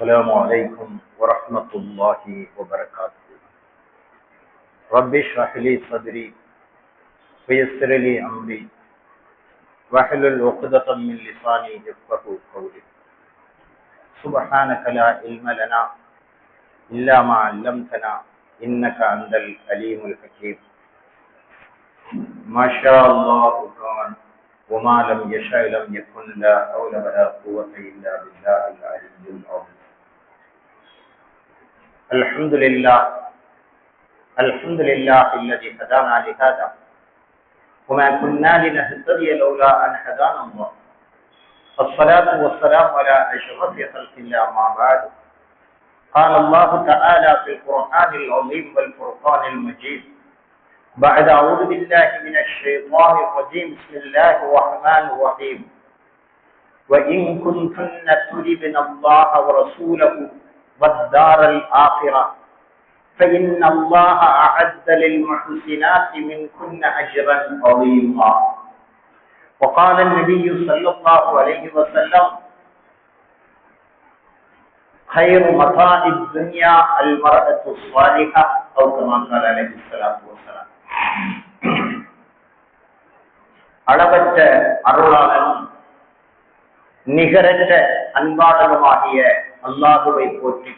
السلام عليكم ورحمة الله وبركاته. رب اشرح لي صدري ويسر لي أمري واحلل عقدة من لساني يفقهوا قولي. سبحانك لا علم لنا إلا ما علمتنا إنك أنت العليم الحكيم. ما شاء الله كان وما لم يشاء لم يكن. لا حول ولا قوة إلا بالله العلي العظيم. الحمد لله الذي هدانا لهذا وما كنا لنهتدي لولا أن هدانا الله. الصلاة والسلام على أشرف خلق الله ما بعد. قال الله تعالى في القرآن العظيم والفرقان المجيد بعد أعوذ بالله من الشيطان الرجيم بسم الله الرحمن الرحيم. وإن كنتن تردن الله ورسوله والدار الآخرة فإن الله أعد للمحسنات منكن أجرا عظيما. وقال النبي صلى الله عليه وسلم خير متاع الدنيا المرأة الصالحة أو كما قال عليه الصلاة والسلام. அளவற்ற அருளாளனும் நிகரற்ற அன்பாளனுமாகிய அல்லாஹுவை போற்றி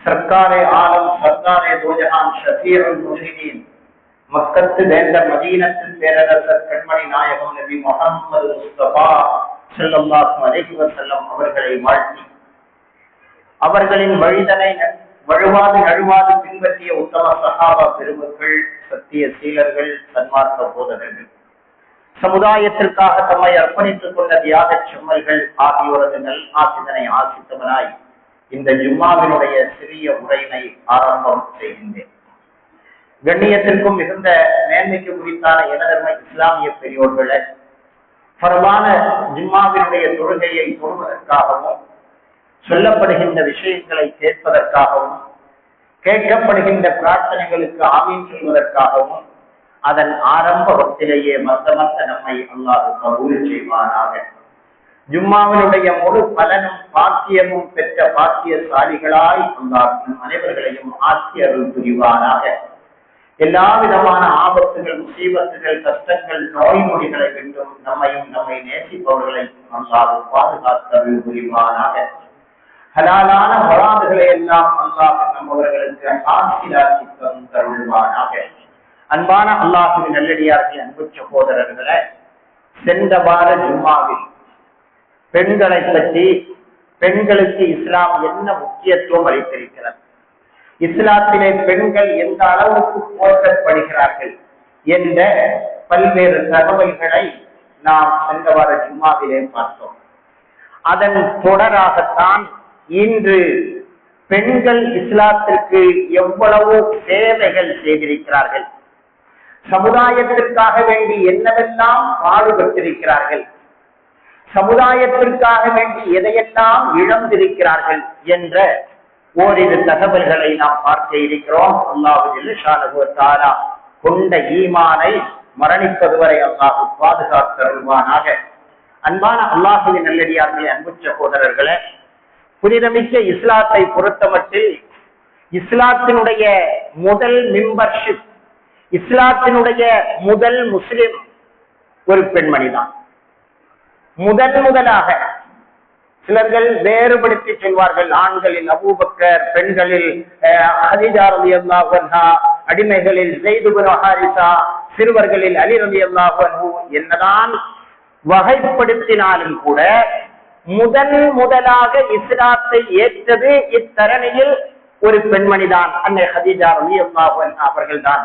சர்க்காரே ஆலம் சர்க்காரே தோஜஹான் ஷஃபீஉல் முஜ்ரிமீன் மக்கத்து வேந்தர் மதீனத்தின் பேரரசர் கண்மணி நாயகம் நபி முஹம்மது முஸ்தபா ஸல்லல்லாஹு அலைஹி வஸல்லம் அவர்களை வாழ்த்தி அவர்களின் வழிதனை வழுவாது நழுவாது பின்பற்றிய உத்தம சஹாபா பெருமக்கள் சத்திய சீலர்கள் சன்மார்க்க போதகர்கள் சமுதாயத்திற்காக தம்மை அர்ப்பணித்துக் கொண்ட தியாக செம்மல்கள் ஆகியோரது நல் ஆசிதனை ஆசித்தவனாய் இந்த ஜும்மாவினுடைய சிறிய உரையினை ஆரம்பம் செய்கின்றேன். கண்ணியத்திற்கும் மிகுந்த மேன்மைக்கு குறித்தான எனதர்ம இஸ்லாமிய பெரியோர்களை பரவான ஜும்மாவினுடைய தொழுகையை தொழுவதற்காகவும் சொல்லப்படுகின்ற விஷயங்களை கேட்பதற்காகவும் கேட்கப்படுகின்ற பிரார்த்தனைகளுக்கு ஆமீன் சொல்வதற்காகவும் அதன் ஆரம்ப வக்திலேயே மத்த நம்மை அல்லாஹ் கபூல் செய்வானாக. ஜும்மாவினுடைய முழு பலனும் பாக்கியமும் பெற்ற பாக்கியசாலிகளாய் அல்லாஹ் அனைவர்களையும் ஆட்சி அருள் புரிவானாக. எல்லா விதமான ஆபத்துகள் முசீபத்துகள் கஷ்டங்கள் நோய் நொடிகளை விட்டும் நம்மையும் நம்மை நேசிப்பவர்களை அல்லாஹ் பாதுகாத்தருள் புரிவானாக. ஹலாலான வராதுகளை எல்லாம் அல்லாஹ் நம்மவர்களுக்கு ஆசிராக்கி தருள்வானாக. அன்பான அல்லாஹுவின் நல்லடியார்கள் அன்பு சகோதரர்களை, சென்ற வார ஜும்மாவில் பெண்களை பற்றி பெண்களுக்கு இஸ்லாம் என்ன முக்கியத்துவம் அளித்திருக்கிறது, இஸ்லாத்திலே பெண்கள் எந்த அளவுக்கு போற்றப்படுகிறார்கள் என்ற பல்வேறு தகவல்களை நாம் சென்ற வார ஜும்மாவிலே பார்த்தோம். அதன் தொடராகத்தான் இன்று பெண்கள் இஸ்லாத்திற்கு எவ்வளவு சேவைகள் செய்திருக்கிறார்கள், சமுதாயத்திற்காக வேண்டி என்னவெல்லாம் பாடுபட்டிருக்கிறார்கள், சமுதாயத்திற்காக வேண்டி எதையெல்லாம் இழந்திருக்கிறார்கள் என்ற ஓரிரு தகவல்களை நாம் பார்க்க இருக்கிறோம். அல்லாஹு ஜல்லுஷானஹு வ தஆலா கொண்ட ஈமானை மரணிப்பது வரை அல்லாஹ் பாதுகாத்தருள்வானாக. அன்பான அல்லாஹுவின் நல்லடியார்களே, அன்பு சகோதரர்களே, புனிதமிக்க இஸ்லாத்தை பொறுத்தமட்டில் இஸ்லாத்தினுடைய முதல் மெம்பர்ஷிப், இஸ்லாத்தினுடைய முதல் முஸ்லிம் ஒரு பெண்மணி தான். முதலாக சிலர்கள் வேறுபடுத்தி சொல்வார்கள், ஆண்களில் அபூபக்கர், பெண்களில் ஹதீஜா ரலியல்லாஹு அன்ஹா, அடிமைகளில் ஸைத் இப்னு ஹாரிஸா, சிறுவர்களில் அலி ரலியல்லாஹு அன்ஹு என்னதான் வகைப்படுத்தினாலும் கூட முதலாக இஸ்லாத்தை ஏற்றது இத்தரணியில் ஒரு பெண்மணிதான், அன்னை ஹதீஜா ரலியல்லாஹு அன்ஹா அவர்கள் தான்.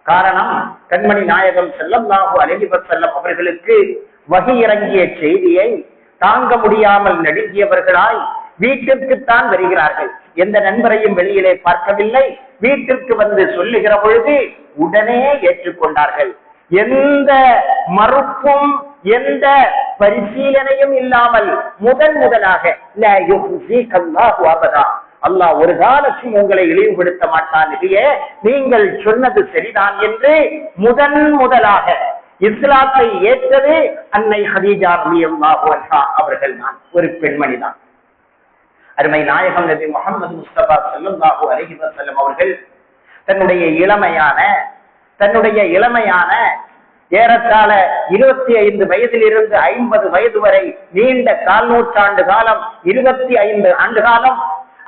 காரணம், கண்மணி நாயகம் ஸல்லல்லாஹு அலைஹி வஸல்லம் அவர்களுக்கு வஹி இறங்கிய செய்தியை தாங்க முடியாமல் நடுங்கியவர்களாய் வீட்டிற்குத்தான் வருகிறார்கள். எந்த நண்பரையும் வெளியிலே பார்க்கவில்லை. வீட்டிற்கு வந்து சொல்லுகிற பொழுது உடனே ஏற்றுக்கொண்டார்கள். எந்த மறுப்பும் எந்த பரிசீலனையும் இல்லாமல் முதலாக அல்லாஹ் ஒரு காலத்தும் உங்களை இழிவுபடுத்த மாட்டான், நீங்கள் சொன்னது சரிதான் என்று முதலாக இஸ்லாத்தை ஏற்றது அன்னை ஹதீஜா ரலியல்லாஹு அன்ஹா அவர்கள் தான், ஒரு பெண்மணி தான். அருமை நாயகம் நபி முஹம்மது முஸ்தபா ஸல்லல்லாஹு அலைஹி வஸல்லம் அவர்கள் தன்னுடைய இளமையான ஏறத்தாழ 25 வயதிலிருந்து 50 வயது வரை நீண்ட 4 நூற்றாண்டு காலம், 25 ஆண்டு காலம்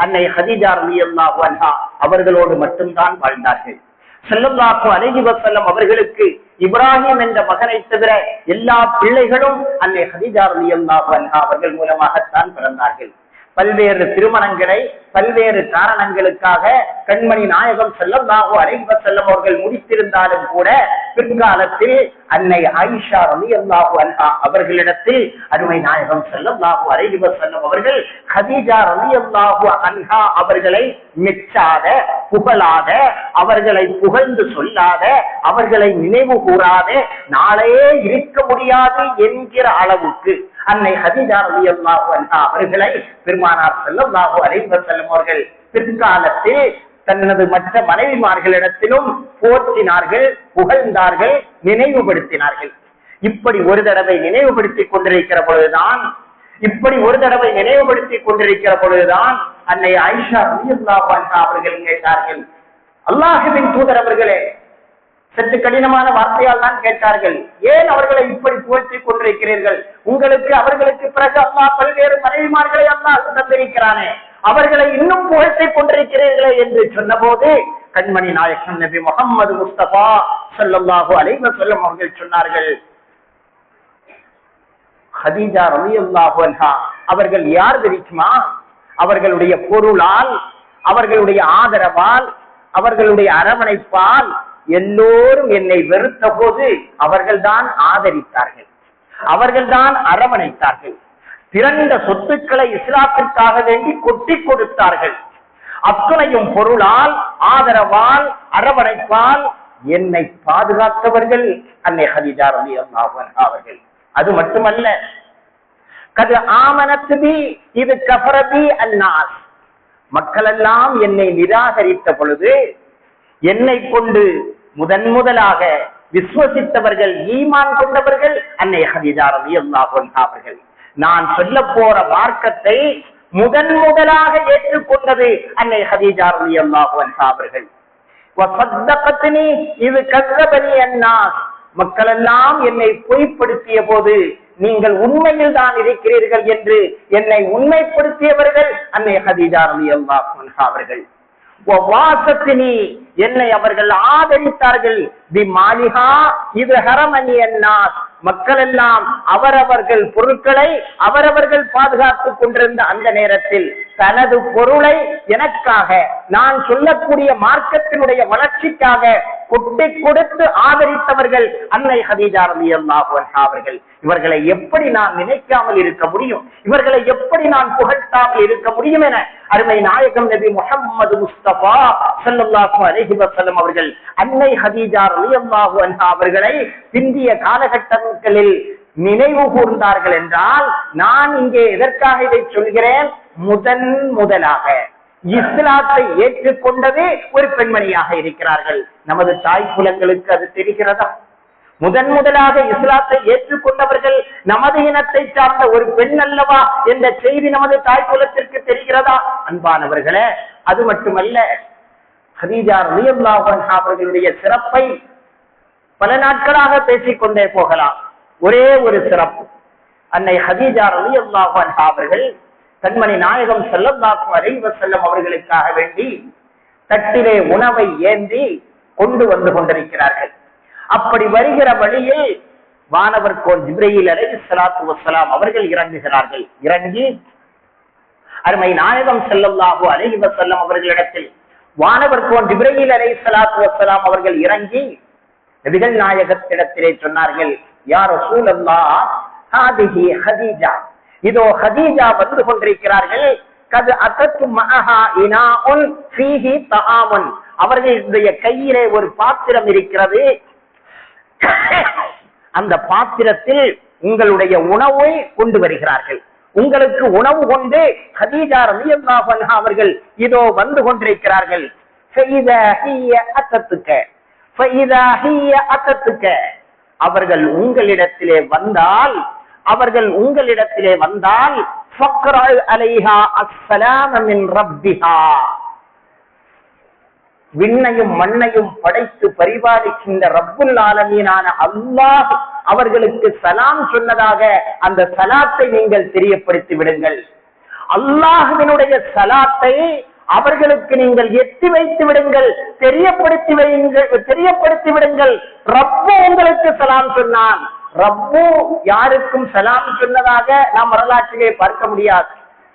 அன்னை ஹதீஜா ரலியல்லாஹு அன்ஹா அவர்களோடு மட்டும்தான் வாழ்ந்தார்கள். ஸல்லல்லாஹு அலைஹி வஸல்லம் அவர்களுக்கு இப்ராஹிம் என்ற மகனை தவிர எல்லா பிள்ளைகளும் அன்னை ஹதீஜா ரலியல்லாஹு அன்ஹா அவர்கள் மூலமாகத்தான் பிறந்தார்கள். பல்வேறு திருமணங்களை பல்வேறு காரணங்களுக்காக கண்மணி நாயகம் ஸல்லல்லாஹு அலைஹி வஸல்லம் அவர்கள் முடித்திருந்தாலும் கூட பிற்காலத்தில் அன்னை ஆயிஷா ரலியல்லாஹு அன்ஹா அவர்களிடத்தில் அருமை நாயகம் ஸல்லல்லாஹு அலைஹி வஸல்லம் அவர்கள் ஹதீஜா ரலியல்லாஹு அன்ஹா அவர்களை மெச்சாத, புகழாத, அவர்களை புகழ்ந்து சொல்லாத, அவர்களை நினைவு கூறாத நாளையே இருக்க முடியாது என்கிற அளவுக்கு அன்னை ஹதீஜா ரலியல்லாஹு அன்ஹா அவர்களை பெருமானார் ஸல்லல்லாஹு அலைஹி வஸல்லம் அவர்கள் பிற்காலத்தில் தனது மற்ற மனைவிமார்களிடத்திலும் போற்றினார்கள், புகழ்ந்தார்கள், நினைவுபடுத்தினார்கள். இப்படி ஒரு தடவை நினைவுபடுத்திக் கொண்டிருக்கிற பொழுதுதான் அன்னை ஆயிஷா ரலியல்லாஹு அன்ஹா அவர்கள் கேட்டார்கள், அல்லாஹ்வின் தூதர் அவர்களே, சற்று கடினமான வார்த்தையால் தான் கேட்டார்கள், ஏன் அவர்களை இப்படி புகழ்த்திக் கொண்டிருக்கிறீர்கள்? அவர்களுக்கு பிறகு அல்லாஹ் பல்வேறு மனைவிமார்களை அல்லாஹ் தந்திருக்கிறானே, அவர்களை இன்னும் புகழ்த்திக் கொண்டிருக்கிறீர்களே என்று சொன்னபோது கண்மணி நாயகம் நபி முஹம்மது முஸ்தபா ஸல்லல்லாஹு அலைஹி வஸல்லம் அவர்கள் சொன்னார்கள், ஹதீஜா ரலியல்லாஹு அன்ஹா அவர்கள் யார் தெரியுமா? அவர்களுடைய பொருளால், அவர்களுடைய ஆதரவால், அவர்களுடைய அரவணைப்பால் எல்லோரும் என்னை வெறுத்த போது அவர்கள்தான் ஆதரித்தார்கள், அவர்கள்தான் அரவணைத்தார்கள். திரண்ட சொத்துக்களை இஸ்லாத்திற்காக வேண்டி கொட்டி கொடுத்தார்கள். அத்துணையும் பொருளால், ஆதரவால், அரவணைப்பால் என்னை பாதுகாத்தவர்கள் அன்னை ஹதீஜா ரலியல்லாஹு அன்ஹா அவர்கள். அது மட்டுமல்ல, கது ஆமனத் பி இது கஃபரபி அன்னாஸ், மக்கள் எல்லாம் என்னை நிராகரித்த பொழுது என்னை கொண்டு முதலாக விசுவசித்தவர்கள், ஈமான் கொண்டவர்கள் அன்னை ஹதீஜா ரலியல்லாஹு அன்ஹா அவர்கள். நான் சொல்ல போற மார்க்கத்தை முதலாக ஏற்றுக்கொண்டது அன்னை ஹதீஜா ரலியல்லாஹு அன்ஹா அவர்கள். வஸத்தகத்னி இது கஸபனி அன்னாஸ், மக்கள் எல்லாம் என்னை பொய்ப்படுத்திய போது நீங்கள் உண்மையில் தான் இருக்கிறீர்கள் என்று என்னை உண்மைப்படுத்தியவர்கள் அன்னை ஹதீஜா ரலியல்லாஹு அன்ஹா அவர்கள். என்னை அவர்கள் ஆதரித்தார்கள். மக்கள் எல்லாம் அவரவர்கள் பொருட்களை அவரவர்கள் பாதுகாத்துக் கொண்டிருந்த அந்த நேரத்தில் தனது பொருளை எனக்காக, நான் சொல்லக்கூடிய மார்க்கத்தினுடைய வளர்ச்சிக்காக கொட்டி கொடுத்து ஆதரித்தவர்கள் அன்னை ஹதீஜா ரலியல்லாஹு அன்ஹா அவர்கள். இவர்களை எப்படி நான் நினைக்காமல் இருக்க முடியும்? இவர்களை எப்படி நான் புகழ்த்தாமல் இருக்க முடியும் என அருமை நாயகம் நபி முஹம்மது முஸ்தபா ஸல்லல்லாஹு அலைஹி வஸல்லம் அவர்கள் அன்னை ஹதீஜா ரலியல்லாஹு அன்ஹா அவர்களை பிந்திய காலகட்டங்களில் நினைவு கூர்ந்தார்கள் என்றால், நான் இங்கே எதற்காக இதை சொல்கிறேன்? முதலாக இஸ்லாத்தை ஏற்றுக்கொண்டதே ஒரு பெண்மணியாக இருக்கிறார்கள். நமது தாய் குலங்களுக்கு அது தெரிகிறதா? முதலாக இஸ்லாத்தை ஏற்றுக்கொண்டவர்கள் நமது இனத்தை சார்ந்த ஒரு பெண் அல்லவா என்ற செய்தி நமது தாய் குலத்திற்கு தெரிகிறதா? அன்பானவர்களே, அது மட்டுமல்ல, ஹதீஜா ரலியல்லாஹு அன்ஹா அவர்களுடைய சிறப்பை பல நாட்களாக பேசிக்கொண்டே போகலாம். ஒரே ஒரு சிறப்பு, அன்னை ஹதீஜா ரலியல்லாஹு அன்ஹா அவர்கள் கண்மணி நாயகம் ஸல்லல்லாஹு அலைஹி வஸல்லம் அவர்களுக்காக வேண்டி தட்டிலே உணவை ஏந்தி கொண்டு வந்து கொண்டிருக்கிறார்கள். அப்படி வருகிற வழியில் வானவர் கோன் ஜிப்ரீல் அலைஹிஸ்ஸலாத்து வஸ்ஸலாம் அவர்கள் இறங்குகிறார்கள். இறங்கி அருமை நாயகம் ஸல்லல்லாஹு அலைஹி வஸல்லம் அவர்களிடத்தில் வானவர் கோன் ஜிப்ரீல் அலைஹிஸ்ஸலாத்து வஸ்ஸலாம் அவர்கள் இறங்கி நபிகள் நாயகத்திடத்திலே சொன்னார்கள், யா ரசூலல்லாஹ், ஹாதிஹி ஹதீஜா, இதோ ஹதீஜா வந்து கொண்டிருக்கிறார்கள். கது அத்தத்து மஅஹா இனாஉன் ஃபீஹி தஆமுன், அவர்களுடைய கையிலே ஒரு பாத்திரம் இருக்கிறது. அந்த பாத்திரத்தில் உங்களுடைய உணவை கொண்டு வருகிறார்கள். உங்களுக்கு உணவு கொண்டு ஹதீஜா ரலியல்லாஹு அன்ஹா அவர்கள் இதோ வந்து கொண்டிருக்கிறார்கள். ஃபைதா ஹிய அத்தத்துக, ஃபைதா ஹிய அத்தத்துக, அவர்கள் உங்களிடத்திலே வந்தால் ஃபக்ரா அலைஹா அஸ்ஸலாம மின் ரப்பிஹா. விண்ணையும் மண்ணையும் படைத்து பரிபாலிக்கின்ற ரப்புல் ஆலமீனான அல்லாஹ் அவர்களுக்கு சலாம் சொன்னதாக அந்த சலாத்தை நீங்கள் தெரியப்படுத்தி விடுங்கள். அல்லாஹ்வினுடைய சலாத்தை அவர்களுக்கு நீங்கள் எட்டி வைத்து விடுங்கள், தெரியப்படுத்தி விடுங்கள். ரப்பு உங்களுக்கு சலாம் சொன்னான். ரப்பு யாருக்கும் சலாம் சொன்னதாக நாம் வரலாற்றிலே பார்க்க முடியாது.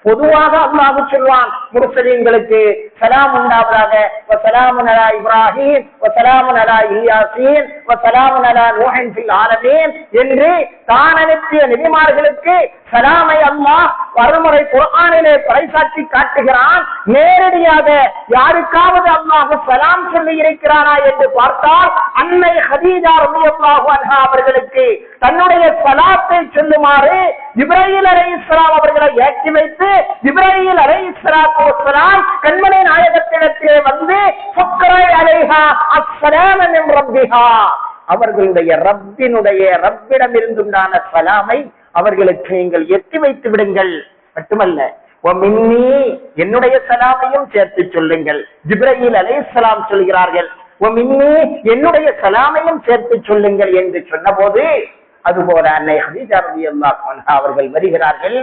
பொதுவாக அல்லாஹ் சொல்வான், முர்சலீன்களுக்கு சலாம் உண்டாவதாக, வஸலாமுன் அலா இப்ராஹீம் வஸலாமுன் அலா இல்யாஸீன் வஸலாமுன் அலா நூஹின் ஃபில் ஆலமீன் என்று தான் அனுப்பிய நபிமார்களுக்கு சலாமை அல்லாஹ் வறுமுறை குர்ஆனிலே பறைசாற்றி காட்டுகிறான். நேரடியாக யாருக்காவது அல்லாஹ் சலாம் சொல்லி இருக்கிறானா என்று பார்த்தால் அன்னை ஹதீஜா ரலியல்லாஹு அன்ஹா அவர்களுக்கு தன்னுடைய சலாத்தை சொல்லுமாறு ஜிப்ரீல் அலைஹிஸ்ஸலாம் அவர்களை ஏற்றி வைத்து ஜிப்ரீல் அலைஹிஸ்ஸலாத்து வஸ்ஸலாம் கண்மணி நாயகத்திடத்திலே வந்து ஃபக்ரா அலைஹா அஸ்ஸலாம மின் ரப்பிஹா, அவர்களுடைய ரப்பிடமிருந்துண்டான சலாமை அவர்களுக்கு நீங்கள் எட்டி வைத்து விடுங்கள். மட்டுமல்ல, என்னுடைய சலாமையும் சேர்த்து சொல்லுங்கள். ஜிப்ரீல் அலைஹிஸ்ஸலாம் சொல்கிறார்கள், என்னுடைய சலாமையும் சேர்த்து சொல்லுங்கள் என்று சொன்னபோது அதுபோல அன்னை ஹதீஜா ரலியல்லாஹு அன்ஹா அவர்கள் வருகிறார்கள்.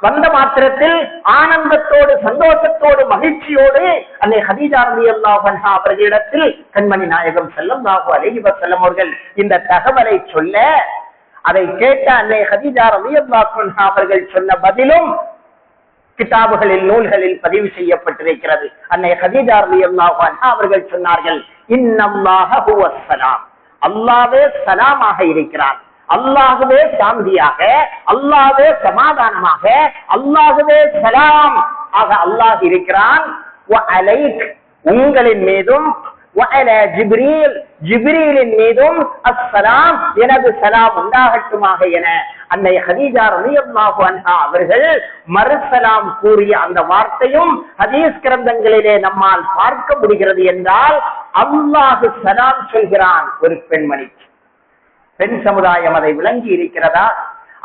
வந்த மாத்திரத்தில் ஆனந்தத்தோடு, சந்தோஷத்தோடு, மகிழ்ச்சியோடு அன்னை ஹதீஜா ரலியல்லாஹு அன்ஹா அவர்களிடத்தில் கண்மணி நாயகம் ஸல்லல்லாஹு அலைஹி வஸல்லம் அவர்கள் இந்த தகவலை சொல்ல, அதை கேட்ட அன்னை ஹதீஜா ரலியல்லாஹு அன்ஹா அவர்கள் சொன்ன பதிலும் கிதாபுகளில், நூல்களில் பதிவு செய்யப்பட்டிருக்கிறது. அன்னை ஹதீஜா ரலியல்லாஹு அன்ஹா அவர்கள் சொன்னார்கள், இன்னல்லாஹ ஹுவஸ் ஸலாம், அல்லாஹ்வே ஸலாமாக இருக்கிறான், அல்லாஹ்வே சாந்தியாக, அல்லாஹ்வே சமாதானமாக, அல்லாஹ்வே சலாம் ஆக அல்லாஹ் இருக்கிறான். வ அலைக், உங்களின் மீதும், வ அலா ஜிப்ரீல், ஜிப்ரீலின் மீதும் அஸ்ஸலாம், எனது சலாம் உண்டாகட்டுமாக என அன்னை ஹதீஜா ரலியல்லாஹு அன்ஹா அவர்கள் மறுசலாம் கூறிய அந்த வார்த்தையும் ஹதீஸ் கிரந்தங்களிலே நம்மால் பார்க்க முடிகிறது. என்றால் அல்லாஹ் சலாம் சொல்கிறான் ஒரு பெண்மணிக்கு. பெண் சமுதாயம் அதை விளங்கி இருக்கிறதா?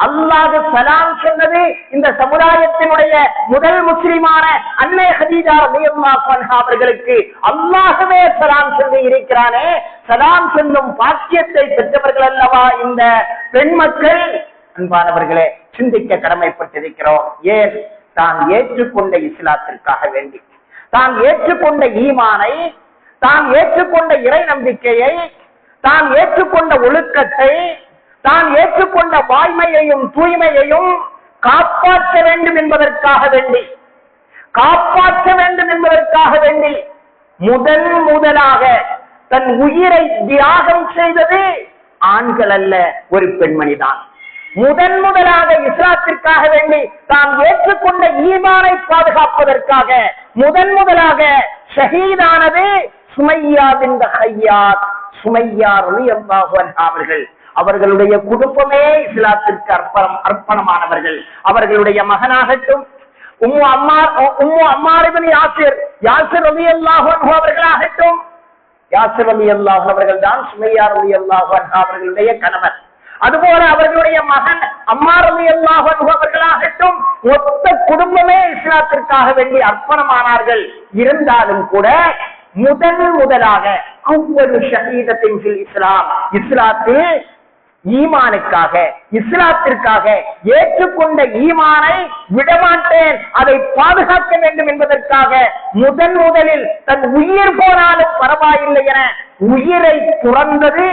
அல்லாஹ் சலாம் சொன்னது இந்த சமுதாயத்தினுடைய முதல் முஸ்லிமான அன்னை ஹதீஜா ரலியல்லாஹு அன்ஹா அவர்களுக்கு அல்லாஹ்வே சலாம் சொல்லி இருக்கிறானே. சலாம் சொல்லும் பாக்கியத்தை பெற்றவர்கள் அல்லவா இந்த பெண் மக்கள்? அன்பானவர்களே, சிந்திக்க கடமைப்பட்டிருக்கிறோம். ஏன்? தான் ஏற்றுக்கொண்ட இஸ்லாத்திற்காக வேண்டி, தான் ஏற்றுக்கொண்ட ஈமானை, தான் ஏற்றுக்கொண்ட இறை நம்பிக்கையை, தான் ஏற்றுக்கொண்ட ஒழுக்கத்தை, தான் ஏற்றுக்கொண்ட வாய்மையையும் தூய்மையையும் காப்பாற்ற வேண்டும் என்பதற்காக வேண்டி முதலாக தன் உயிரை தியாகம் செய்தது ஆண்கள் அல்ல, ஒரு பெண்மணிதான். முதலாக இஸ்லாத்திற்காக வேண்டி தான் ஏற்றுக்கொண்ட ஈமானை பாதுகாப்பதற்காக முதலாக ஷஹீதானது சுமையா பின்த் ஹய்யாத், சுமையா ரலியல்லாஹு அன்ஹா அவர்கள். அவர்களுடைய குடும்பமே இஸ்லாத்திற்கு அர்ப்பணமானவர்கள். அவர்களுடைய மகனாகட்டும், உம்மு அம்மார் இப்னு யாசிர் ரலியல்லாஹு அன்ஹு அவர்களாகட்டும், யாசிர் ரலியல்லாஹு அவர்கள் தான் சுமையா ரலியல்லாஹு அன்ஹா அவர்களுடைய கணவர். அதுபோல அவர்களுடைய மகன் அம்மார் ரலியல்லாஹு அன்ஹு அவர்களாகட்டும், மொத்த குடும்பமே இஸ்லாத்திற்காக வேண்டி அர்ப்பணமானார்கள். இருந்தாலும் கூட முதலாக அவ்வளவு ஷஹீதத்தின் ஃபில் இஸ்லாம், இஸ்லாத்தில் ஈமானுக்காக, இஸ்லாத்திற்காக ஏற்றுக்கொண்ட ஈமானை விடமாட்டேன், அதை பாதுகாக்க வேண்டும் என்பதற்காக முதலில் தன் உயிர் போனாலும் பரவாயில்லை என உயிரை துறந்தது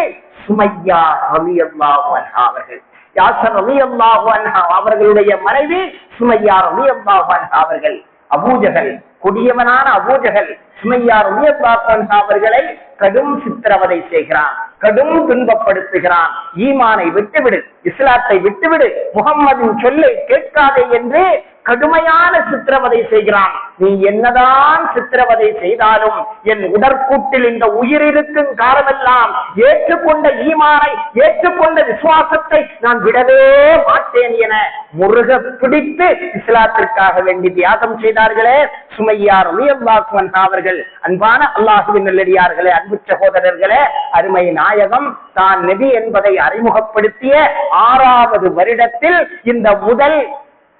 சுமையா ரலியல்லாஹு அன்ஹா அவர்கள். யாசர் ரலியல்லாஹு அன்ஹா அவர்களுடைய மனைவி சுமையா ரலியல்லாஹு அன்ஹா அவர்கள். அபூஜஹல், கொடியவனான அபூஜஹல் சுமையா ரலியல்லாஹு அன்ஹா அவர்களை கடும் சித்திரவதை செய்கிறான், கடும் துன்பப்படுத்துகிறான். ஈமானை விட்டுவிடு, இஸ்லாத்தை விட்டுவிடு, முஹம்மதின் சொல்லை கேட்காதே என்று கடுமையான சித்திரவதை செய்கிறான். நீ என்னதான் சித்திரவதை செய்தாலும் என் உடற்கூட்டில் இந்த உயிர் இருக்கும் காலமெல்லாம் ஏற்றுக்கொண்ட ஈமானை, ஏற்றுக்கொண்ட விசுவாசத்தை நான் விடவே மாட்டேன் என முருக பிடித்து இஸ்லாத்திற்காக வேண்டி தியாகம் செய்தார்களே சுமையா ரலியல்லாஹு அன்ஹா அவர்கள். அன்பான அல்லாஹுவின் நல்லடியார்களே, அன்பு சகோதரர்களே, அருமை நாயகம் தான் நபி என்பதை அறிமுகப்படுத்திய 6வது வருடத்தில் இந்த முதல்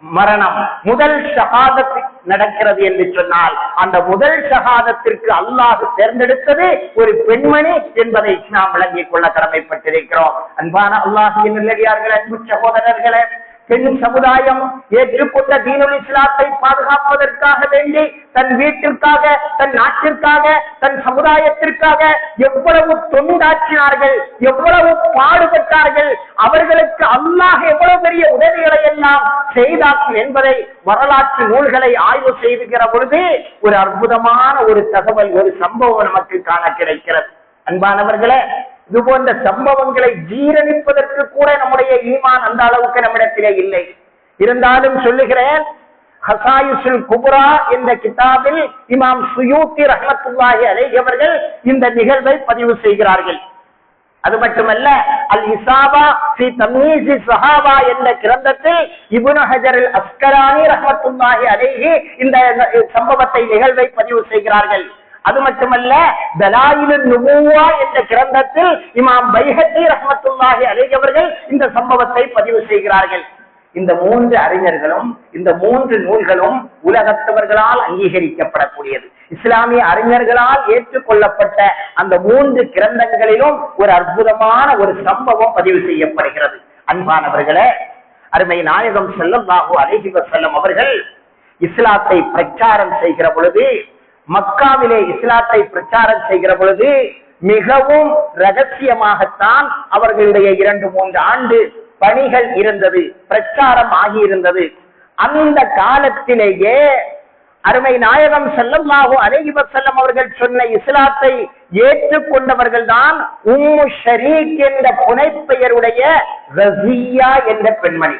மரணம், முதல் ஷஹாதத் நடக்கிறது என்று சொன்னால், அந்த முதல் ஷஹாதத்திற்கு அல்லாஹ் தேர்ந்தெடுத்தது ஒரு பெண்மணி என்பதை நாம் விளங்கிக் கொள்ள கடமைப்பட்டிருக்கிறோம். அன்பான அல்லாஹுவின் நல்லடியார்களே, அன்பு சகோதரர்களே, பெண் சமுதாயம் ஏற்றுக்கொண்ட தீனுல் இஸ்லாத்தை பாதுகாப்பதற்காக வேண்டி தன் வீட்டிற்காக, தன் நாட்டிற்காக, தன் சமுதாயத்திற்காக எவ்வளவு தொண்டாற்றினார்கள், எவ்வளவு பாடுபட்டார்கள், அவர்களுக்கு அல்லாஹ் எவ்வளவு பெரிய உதவிகளை எல்லாம் செய்தார்கள் என்பதை வரலாற்று நூல்களை ஆய்வு செய்துகிற பொழுது ஒரு அற்புதமான ஒரு தகவல், ஒரு சம்பவம் நமக்கு காண கிடைக்கிறது. அன்பானவர்களே, இது போன்ற சம்பவங்களை ஜீரணிப்பதற்கு கூட நம்முடைய ஈமான் அந்த அளவுக்கு நம்மிடத்திலே இல்லை. இருந்தாலும் சொல்லுகிறேன், ஹசாயிசுல் குப்ரா என்ற கிதாபில் இமாம் சுயூத்தி ரஹ்மத்துல்லாஹி அலைஹி அவர்கள் இந்த நிகழ்வை பதிவு செய்கிறார்கள். அது மட்டுமல்ல, அல் இசாபா ஃபீ தம்யீஸி ஸஹாபா என்ற கிரந்தத்தில் இப்னு ஹஜர் அல் அஸ்கலானி ரஹ்மத்துல்லாஹி அலைஹி இந்த சம்பவத்தை, நிகழ்வை பதிவு செய்கிறார்கள். அது மட்டுமல்ல, தலாயிலுன் நுபுவா என்ற கிரந்தத்தில் இமாம் பைஹகி ரஹ்மத்துல்லாஹி அலைஹி அவர்கள் இந்த சம்பவத்தை பதிவு செய்கிறார்கள். இந்த 3 அறிஞர்களும், இந்த 3 நூல்களும் உலகத்தவர்களால் அங்கீகரிக்கப்படக்கூடியது, இஸ்லாமிய அறிஞர்களால் ஏற்றுக்கொள்ளப்பட்ட அந்த 3 கிரந்தங்களிலும் ஒரு அற்புதமான ஒரு சம்பவம் பதிவு செய்யப்படுகிறது. அன்பானவர்களே, அருமை நாயகம் ஸல்லல்லாஹு அலைஹி வஸல்லம் அவர்கள் இஸ்லாத்தை பிரச்சாரம் செய்கிற பொழுது, மக்காவிலே இஸ்லாத்தை பிரச்சாரம் செய்கிற பொழுது மிகவும் ரகசியமாகத்தான் அவர்களுடைய 2-3 ஆண்டு பணிகள் இருந்தது, பிரச்சாரம் ஆகியிருந்தது. அந்த காலத்திலேயே அருமை நாயகம் ஸல்லல்லாஹு அலைஹி வஸல்லம் அவர்கள் சொன்ன இஸ்லாத்தை ஏற்றுக்கொண்டவர்கள் தான் உம்மு ஷரீக் என்ற புனைப்பெயருடைய ரஸியா என்ற பெண்மணி.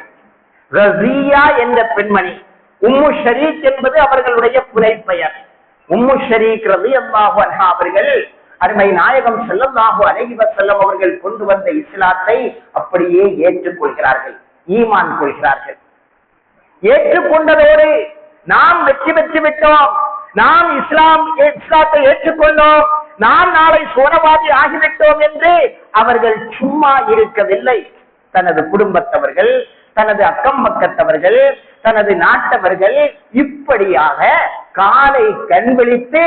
ரஸியா என்ற பெண்மணி, உம்மு ஷரீக் என்பது அவர்களுடைய புனைப்பெயர். உம்மு ஷரீக் ரலியல்லாஹு அன்ஹா அவர்கள் அருமை நாயகம் ஸல்லல்லாஹு அலைஹி வஸல்லம் அவர்கள் கொண்டு வந்த இஸ்லாத்தை அப்படியே ஏற்றுக்கொள்கிறார்கள், ஈமான் கொள்கிறார்கள். ஏற்றுக்கொண்டதோடு நாம் வெற்றி பெற்று விட்டோம், நாம் இஸ்லாத்தை ஏற்றுக்கொண்டோம், நாம் நாளை சோனவாதி ஆகிவிட்டோம் என்று அவர்கள் சும்மா இருக்கவில்லை. தனது குடும்பத்தவர்கள், தனது அக்கம் பக்கத்தவர்கள், தனது நாட்டவர்கள் இப்படியாக காலை கண்விழித்து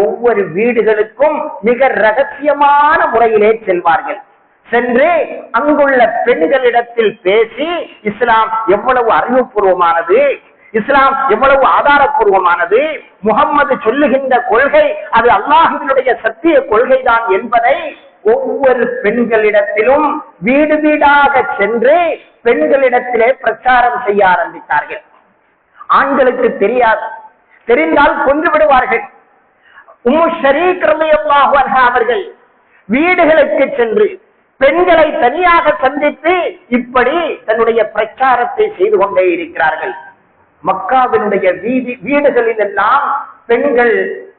ஒவ்வொரு வீடுகளுக்கும் மிக ரகசியமான முறையிலே செல்வார்கள். சென்று அங்குள்ள பெண்களிடத்தில் பேசி இஸ்லாம் எவ்வளவு அறிவுபூர்வமானது, இஸ்லாம் எவ்வளவு ஆதாரபூர்வமானது, முகம்மது சொல்லுகின்ற கொள்கை அது அல்லாஹ்வினுடைய சத்திய கொள்கைதான் என்பதை ஒவ்வொரு பெண்களிடத்திலும் வீடு வீடாக சென்று பெண்களிடத்திலே பிரச்சாரம் செய்ய ஆரம்பித்தார்கள். ஆண்களுக்கு தெரியாது, தெரிந்தால் கொன்று விடுவார்கள். உம்மு ஷரீக் ரலியல்லாஹு அன்ஹா அவர்கள் வீடுகளுக்கு சென்று பெண்களை தனியாக சந்தித்து இப்படி தன்னுடைய பிரச்சாரத்தை செய்து கொண்டே இருக்கிறார்கள். மக்காவினுடைய வீடுகளில் எல்லாம் பெண்கள்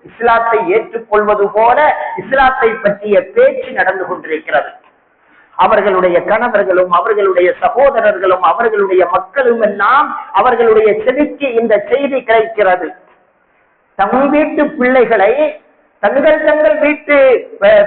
இஸ்லாத்தை ஏற்றுக்கொள்வது போல இஸ்லாத்தை பற்றிய பேச்சு நடந்து கொண்டிருக்கிறது. அவர்களுடைய கணவர்களும், அவர்களுடைய சகோதரர்களும், அவர்களுடைய மக்களும் எல்லாம் அவர்களுடைய செவிக்கு இந்த செய்தி கிடைக்கிறது. தம் வீட்டு பிள்ளைகளை, தங்கள் வீட்டு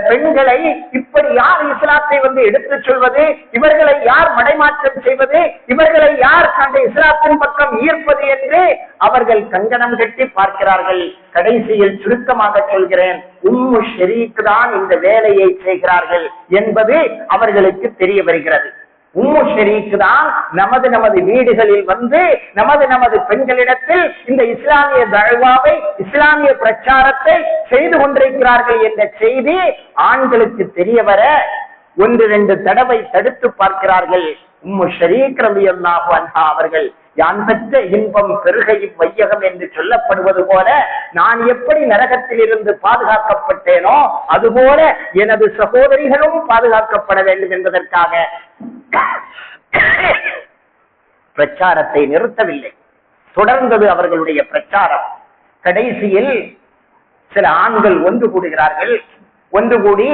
பெண்களை இப்படி யார் இஸ்லாத்தை எடுத்துச் சொல்வது, இவர்களை யார் மடைமாற்றம் செய்வது, இவர்களை யார் அந்த இஸ்லாத்தின் பக்கம் ஈர்ப்பது என்று அவர்கள் கங்கணம் கட்டி பார்க்கிறார்கள். கடைசியில் சுருக்கமாக சொல்கிறேன், உம்மு ஷரீக் தான் இந்த வேலையை செய்கிறார்கள் என்பது அவர்களுக்கு தெரிய வருகிறது. உம்மு ஷரீக் தான் நமது வீடுகளில் வந்து நமது பெண்களிடத்தில் இந்த இஸ்லாமிய தஅவாவை, இஸ்லாமிய பிரச்சாரத்தை செய்து கொண்டிருக்கிறார்கள் என்ற செய்தி ஆண்களுக்கு தெரிய வர 1-2 தடவை தடுத்து பார்க்கிறார்கள். உம்மு ஷரீக் ரலியல்லாஹு அன்ஹா அவர்கள், யான் பெற்ற இன்பம் பெருகையும் வையகம் என்று சொல்லப்படுவது போல நான் எப்படி நரகத்தில் இருந்து பாதுகாக்கப்பட்டேனோ அதுபோல எனது சகோதரிகளும் பாதுகாக்கப்பட வேண்டும் என்பதற்காக பிரச்சாரத்தை நிறுத்தவில்லை, தொடர்ந்தது அவர்களுடைய பிரச்சாரம். கடைசியில் சில ஆண்கள் ஒன்று கூடுகிறார்கள். ஒன்று கூடி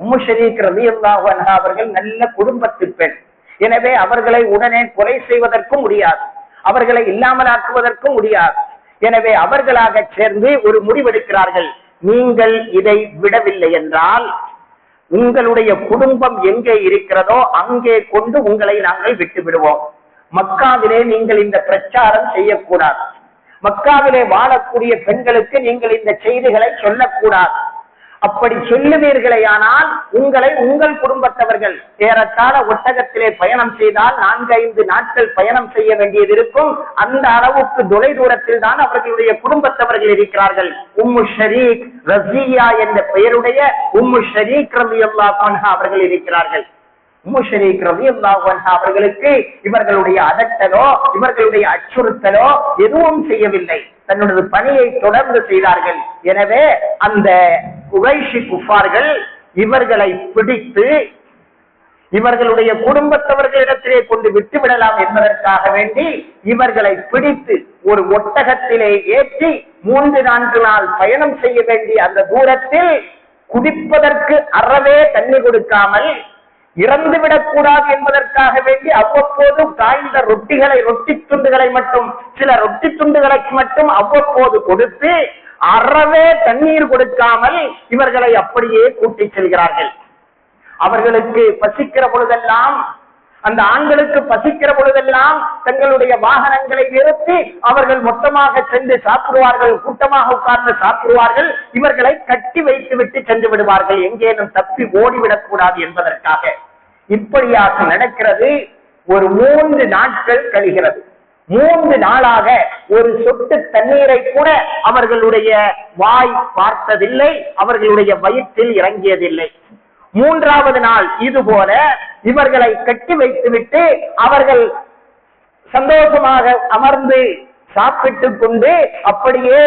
உம்மு ஷரீக் ரலியல்லாஹு அன்ஹா அவர்கள் நல்ல குடும்பத்து பெண், எனவே அவர்களை உடனே கொலை செய்வதற்கும் முடியாது, அவர்களை இல்லாமலாக்குவதற்கும் முடியாது. எனவே அவர்களாக சேர்ந்து ஒரு முடிவெடுக்கிறார்கள். நீங்கள் இதை விடவில்லை என்றால் உங்களுடைய குடும்பம் எங்கே இருக்கிறதோ அங்கே கொண்டு உங்களை நாங்கள் விட்டு விடுவோம். மக்காவிலே நீங்கள் இந்த பிரச்சாரம் செய்யக்கூடாது, மக்காவிலே வாழக்கூடிய பெண்களுக்கு நீங்கள் இந்த செய்திகளை சொல்லக்கூடாது. அப்படி சொல்லுவீர்களேயானால் உங்களை உங்கள் குடும்பத்தவர்கள் ஏறத்தாழ ஒட்டகத்திலே பயணம் செய்தால் 4-5 நாட்கள் பயணம் செய்ய வேண்டியது இருக்கும். அந்த அளவுக்கு தொலை தூரத்தில் தான் அவர்களுடைய குடும்பத்தவர்கள் இருக்கிறார்கள். உம்மு ஷரீக் ரஸியா என்ற பெயருடைய உம்மு ஷரீக் ரலியல்லாஹு அன்ஹா அவர்கள் இருக்கிறார்கள். உம்மு ஷரீக் ரலியல்லாஹு அன்ஹா அவர்களுக்கு இவர்களுடைய அதட்டலோ இவர்களுடைய அச்சுறுத்தலோ எதுவும் செய்யவில்லை, தன்னுடைய பணியை தொடர்ந்து செய்தார்கள். எனவே அந்த குறைஷி குஃபார்கள் இவர்களை பிடித்து இவர்களுடைய குடும்பத்தவர்களிடத்திலே கொண்டு விட்டுவிடலாம் என்பதற்காக வேண்டி இவர்களை பிடித்து ஒரு ஒட்டகத்திலே ஏற்றி 3-4 நாள் பயணம் செய்ய வேண்டிய அந்த தூரத்தில் குடிப்பதற்கு அறவே தண்ணி கொடுக்காமல் இறந்துவிடக் கூடாது என்பதற்காக வேண்டி அவ்வப்போது காய்ந்த ரொட்டி துண்டுகளை மட்டும் சில ரொட்டி துண்டுகளை மட்டும் அவ்வப்போது கொடுத்து அறவே தண்ணீர் கொடுக்காமல் இவர்களை அப்படியே கூட்டிச் செல்கிறார்கள். அவர்களுக்கு பசிக்கிற பொழுதெல்லாம், அந்த ஆண்களுக்கு பசிக்கிற பொழுதெல்லாம் தங்களுடைய வாகனங்களை நிறுத்தி அவர்கள் மொத்தமாக சென்று சாப்பிடுவார்கள், கூட்டமாக உட்கார்ந்து சாப்பிடுவார்கள். இவர்களை கட்டி வைத்து விட்டு சென்று விடுவார்கள், எங்கேனும் தப்பி ஓடிவிடக் கூடாது என்பதற்காக. இப்படியாக நடக்கிறது. ஒரு 3 நாட்கள் கழிகிறது. 3 நாளாக ஒரு சொட்டு தண்ணீரை கூட அவர்களுடைய வாய் பார்த்ததில்லை, அவர்களுடைய வயிற்றில் இறங்கியதில்லை. 3வது நாள் இதுபோல இவர்களை கட்டி வைத்துவிட்டு அவர்கள் சந்தோஷமாக அமர்ந்து சாப்பிட்டுக் கொண்டு அப்படியே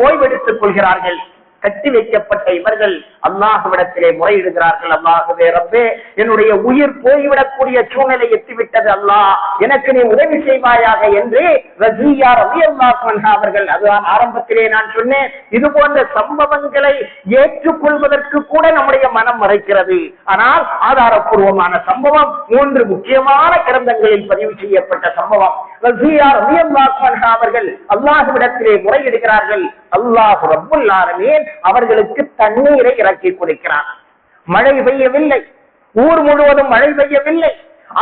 ஓய்வெடுத்துக் கொள்கிறார்கள். கட்டி வைக்கப்பட்ட இவர்கள் அல்லாஹ்விடத்திலே முறையிடுகிறார்கள். அல்லாஹ்வே ரப்பே, என்னுடைய உயிர் போய்விடக்கூடிய சூழ்நிலை எட்டிவிட்டது, அல்லாஹ் எனக்கு நீ உதவி செய்வாயாக என்று ரஸியா ரலியல்லாஹு அன்ஹா அவர்கள், அதுதான் ஆரம்பத்திலே நான் சொன்னேன், இது போன்ற சம்பவங்களை ஏற்றுக்கொள்வதற்கு கூட நம்முடைய மனம் மறைக்கிறது. ஆனால் ஆதாரப்பூர்வமான சம்பவம், 3 முக்கியமான கிரந்தங்களில் பதிவு செய்யப்பட்ட சம்பவம். ரஸியா ரலியல்லாஹு அன்ஹா அவர்கள் அல்லாஹ்விடத்திலே முறையிடுகிறார்கள். அல்லாஹ் ரப்புல் ஆலமீன் அவர்களுக்கு தண்ணீரை இறக்கி கொடுக்கிறார். மழை பெய்யவில்லை, ஊர் முழுவதும் மழை பெய்யவில்லை.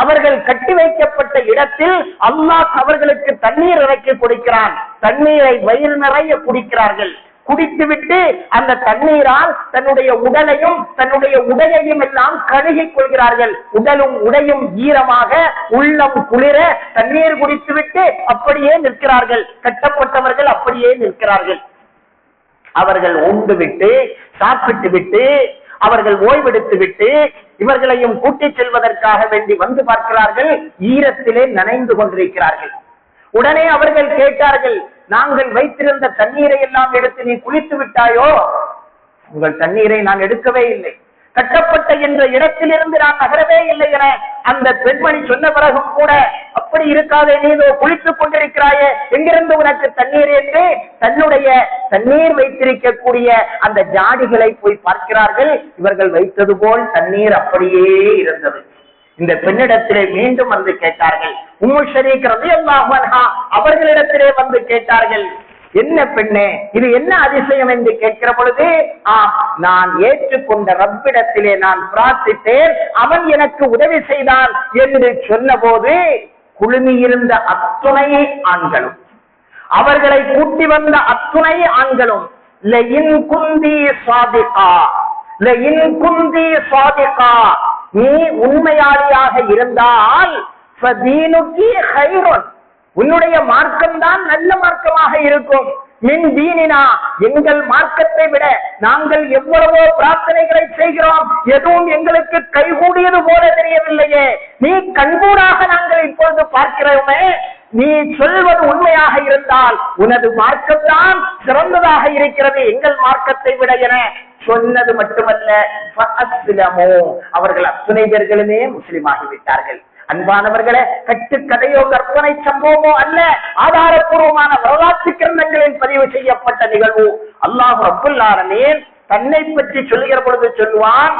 அவர்கள் கட்டி வைக்கப்பட்ட இடத்தில் அல்லாஹ் அவர்களுக்கு தண்ணீர் இறக்கி கொடுக்கிறான். தண்ணீரை வயிறு நிறைய குடிக்கிறார்கள். குடித்துவிட்டு அந்த தண்ணீரால் தன்னுடைய உடலையும் தன்னுடைய உடையையும் எல்லாம் கழுகிக் கொள்கிறார்கள். உடலும் உடையும் ஈரமாக, உள்ளம் குளிர தண்ணீர் குடித்துவிட்டு அப்படியே நிற்கிறார்கள். கட்டப்பட்டவர்கள் அப்படியே நிற்கிறார்கள். அவர்கள் உண்டு விட்டு சாப்பிட்டு விட்டு அவர்கள் ஓய்வெடுத்து விட்டு இவர்களையும் கூட்டிச் செல்வதற்காக வேண்டி வந்து பார்க்கிறார்கள். ஈரத்திலே நனைந்து கொண்டிருக்கிறார்கள். உடனே அவர்கள் கேட்டார்கள், நாங்கள் வைத்திருந்த தண்ணீரை எல்லாம் எடுத்து நீ குளித்து விட்டாயோ? உங்கள் தண்ணீரை நான் எடுக்கவே இல்லை, கட்டப்பட்ட என்ற இடத்திலிருந்து நான் நகரவே இல்லை என அந்த பெண்மணி சொன்ன பிறகும் கூட, அப்படி இருக்காதே, நீதோ குளித்துக் கொண்டிருக்கிறாயே, எங்கிருந்து உனக்கு தண்ணீர் என்று தன்னுடைய தண்ணீர் வைத்திருக்கக்கூடிய அந்த ஜாடிகளை போய் பார்க்கிறார்கள். இவர்கள் வைத்தது போல் தண்ணீர் அப்படியே இருந்தது. இந்த பெண்ணிடத்திலே மீண்டும் வந்து கேட்டார்கள். உம்மு ஷரீக் ரலியல்லாஹு அன்ஹா அவர்களிடத்திலே வந்து கேட்டார்கள், என்ன பெண்ணே, இது என்ன அதிசயம் என்று கேட்கிற பொழுது, நான் ஏற்றுக்கொண்ட ரப்பிடத்திலே நான் பிரார்த்தித்தேன், அவன் எனக்கு உதவி செய்தான் என்று சொன்ன போது குழுமியிருந்த அத்துணை ஆண்களும், அவர்களை கூட்டி வந்த அத்துணை ஆண்களும், லஇன் குந்தி சாதிகா, லஇன் குந்தி சாதிகா, நீ உண்மையாளியாக இருந்தால் ஃபதீனுகி கைருன், உன்னுடைய மார்க்கம் தான் நல்ல மார்க்கமாக இருக்கும். மின் தீனினா, எங்கள் மார்க்கத்தை விட நாங்கள் எவ்வளவோ பிரார்த்தனைகளை செய்கிறோம், எதுவும் எங்களுக்கு கைகூடியது போல தெரியவில்லையே. நீ கண்கூடாக நாங்கள் இப்பொழுது பார்க்கிறோமே, நீ சொல்வது உண்மையாக இருந்தால் உனது மார்க்கம் தான் சிறந்ததாக இருக்கிறது எங்கள் மார்க்கத்தை விட என சொன்னது மட்டுமல்ல, அவர்கள் அத்துணை பேர்களுமே முஸ்லிம் ஆகிவிட்டார்கள். அன்பானவர்களே, கட்டுக்கதையோ கற்பனை சம்பவமோ அல்ல, ஆதாரப்பூர்வமான வரலாற்று கிரந்தங்களில் பதிவு செய்யப்பட்ட நிகழ்வு. அல்லாஹ் ரப்புல் ஆலமீன் தன்னை பற்றி சொல்லுகிற பொழுது சொல்லுவான்,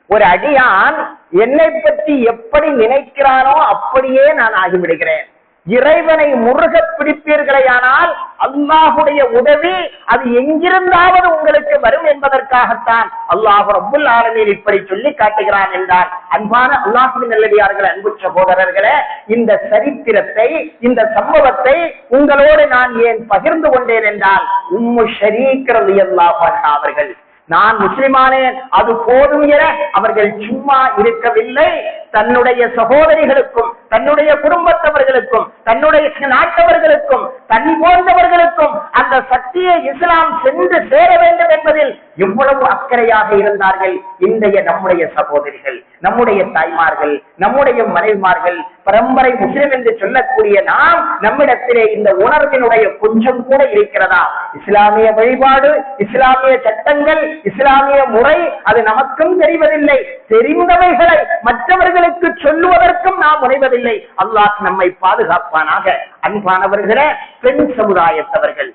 ஒரு அடியான் என்னை பற்றி எப்படி நினைக்கிறானோ அப்படியே நான் ஆகிவிடுகிறேன். இறைவனை முருக பிடிப்பீர்களேயானால் அல்லாஹுடைய உதவி அது எங்கிருந்தாவது உங்களுக்கு வரும் என்பதற்காகத்தான் அல்லாஹ் ரப்புல் ஆலமீன் இப்படி சொல்லி காட்டுகிறான் என்றார். அன்பான அல்லாஹ்வின் நல்லடியார்களே, அன்பு சகோதரர்களே, இந்த சரித்திரத்தை, இந்த சம்பவத்தை உங்களோடு நான் ஏன் பகிர்ந்து கொண்டேன் என்றால், உம்மு ஷரீக் ரலியல்லாஹு அன்ஹா அவர்கள், நான் முஸ்லிமானேன் அது போதும் என அவர்கள் சும்மா இருக்கவில்லை. தன்னுடைய சகோதரிகளுக்கும், தன்னுடைய குடும்பத்தவர்களுக்கும், தன்னுடைய நாட்டவர்களுக்கும், தன் போன்றவர்களுக்கும் அந்த சத்திய இஸ்லாம் சென்று சேர வேண்டும் என்பதில் எவ்வளவு அக்கறையாக இருந்தார்கள். இன்றைய நம்முடைய சகோதரிகள், நம்முடைய தாய்மார்கள், நம்முடைய மனைவிமார்கள், பரம்பரை முஸ்லிம் என்று சொல்லக்கூடிய நாம், நம்மிடத்திலே இந்த உணர்வினுடைய கொஞ்சம் கூட இருக்கிறதா? இஸ்லாமிய வழிபாடு, இஸ்லாமிய சட்டங்கள், இஸ்லாமிய முறை அது நமக்கும் தெரிவதில்லை. தெரிந்தவைகளை மற்றவர்களுக்கு சொல்லுவதற்கும் நாம் முனைவதில்லை. அல்லாஹ் நம்மை பாதுகாப்பானாக. அன்பானவர்களே, பெண் சமுதாயத்தவர்கள்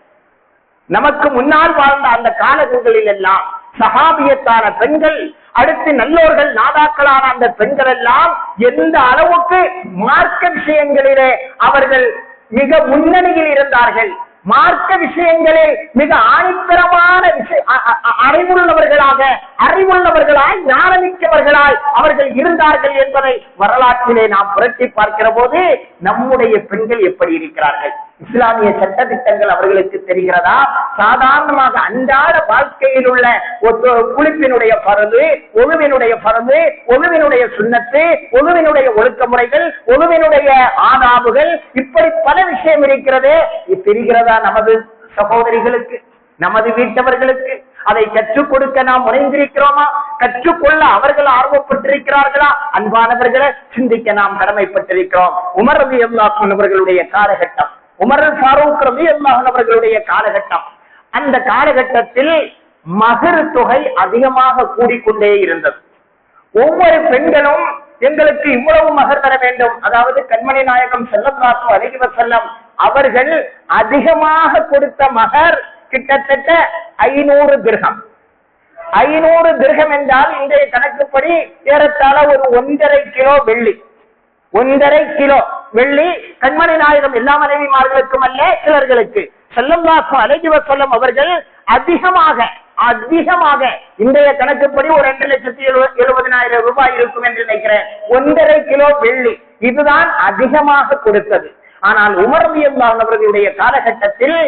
நமக்கு முன்னால் வாழ்ந்த அந்த காலங்களில் எல்லாம் சஹாபியத்தான பெண்கள், அடுத்து நல்லோர்கள் நாதாக்களான அந்த பெண்கள் எல்லாம் எந்த அளவுக்கு மார்க்க விஷயங்களிலே அவர்கள் மிக முன்னணியில் இருந்தார்கள், மார்க்க விஷயங்களில் மிக ஆணித்தரமான அறிவுள்ளவர்களாய் ஞானமிக்கவர்களாய் அவர்கள் இருந்தார்கள் என்பதை வரலாற்றிலே நாம் புரட்டி பார்க்கிற போது நம்முடைய பெண்கள் எப்படி இருக்கிறார்கள்? இஸ்லாமிய சட்ட திட்டங்கள் அவர்களுக்கு தெரிகிறதா? சாதாரணமாக அன்றாட வாழ்க்கையில் உள்ள குளிப்பினுடைய பரது, ஒழுவினுடைய பரது, ஒழுவினுடைய சுன்னத்து, ஒழுவினுடைய ஒழுக்க முறைகள், ஒழுவினுடைய ஆதாபுகள், இப்படி பல விஷயம் இருக்கிறது. தெரிகிறதா நமது சகோதரிகளுக்கு, நமது வீட்டவர்களுக்கு? அதை கற்றுக் கொடுக்க நாம் முனைந்திருக்கிறோமா? கற்றுக்கொள்ள அவர்கள் ஆர்வப்பட்டிருக்கிறார்களா? அன்பானவர்களை சிந்திக்க நாம் கடமைப்பட்டிருக்கிறோம். உமர் ரலியல்லாஹு அன்ஹு அவர்களுடைய காலகட்டம், உமர் ஃபாரூக் ரலியல்லாஹு அன்ஹு அவர்களுடைய காலகட்டம், அந்த காலகட்டத்தில் மகர் தொகை அதிகமாக கூடிக்கொண்டே இருந்தது. ஒவ்வொரு பெண்களும் எங்களுக்கு இவ்வளவு மகர் தர வேண்டும், அதாவது கண்மணி நாயகம் ஸல்லல்லாஹு அலைஹி வஸல்லம் அவர்கள் அதிகமாக கொடுத்த மகர் கிட்டத்தட்ட 500 திர்ஹம். 500 திர்ஹம் என்றால் இன்றைய கணக்குப்படி ஏறத்தாழ ஒரு 1.5 கிலோ வெள்ளி. 1.5 கிலோ வெள்ளி கண்மணி நாயகம் எல்லா மனைவிமார்களுக்கும் அல்ல, சிலர்களுக்கு ஸல்லல்லாஹு அலைஹி வஸல்லம் அவர்கள் அதிகமாக இன்றைய கணக்குப்படி ஒரு 2,70,000 ரூபாய் இருக்கும் என்று நினைக்கிறேன். 1.5 கிலோ வெள்ளி இதுதான் அதிகமாக கொடுத்தது. ஆனால் உமர் ரலியல்லாஹு அன்ஹு அவர்களுடைய காலகட்டத்தில்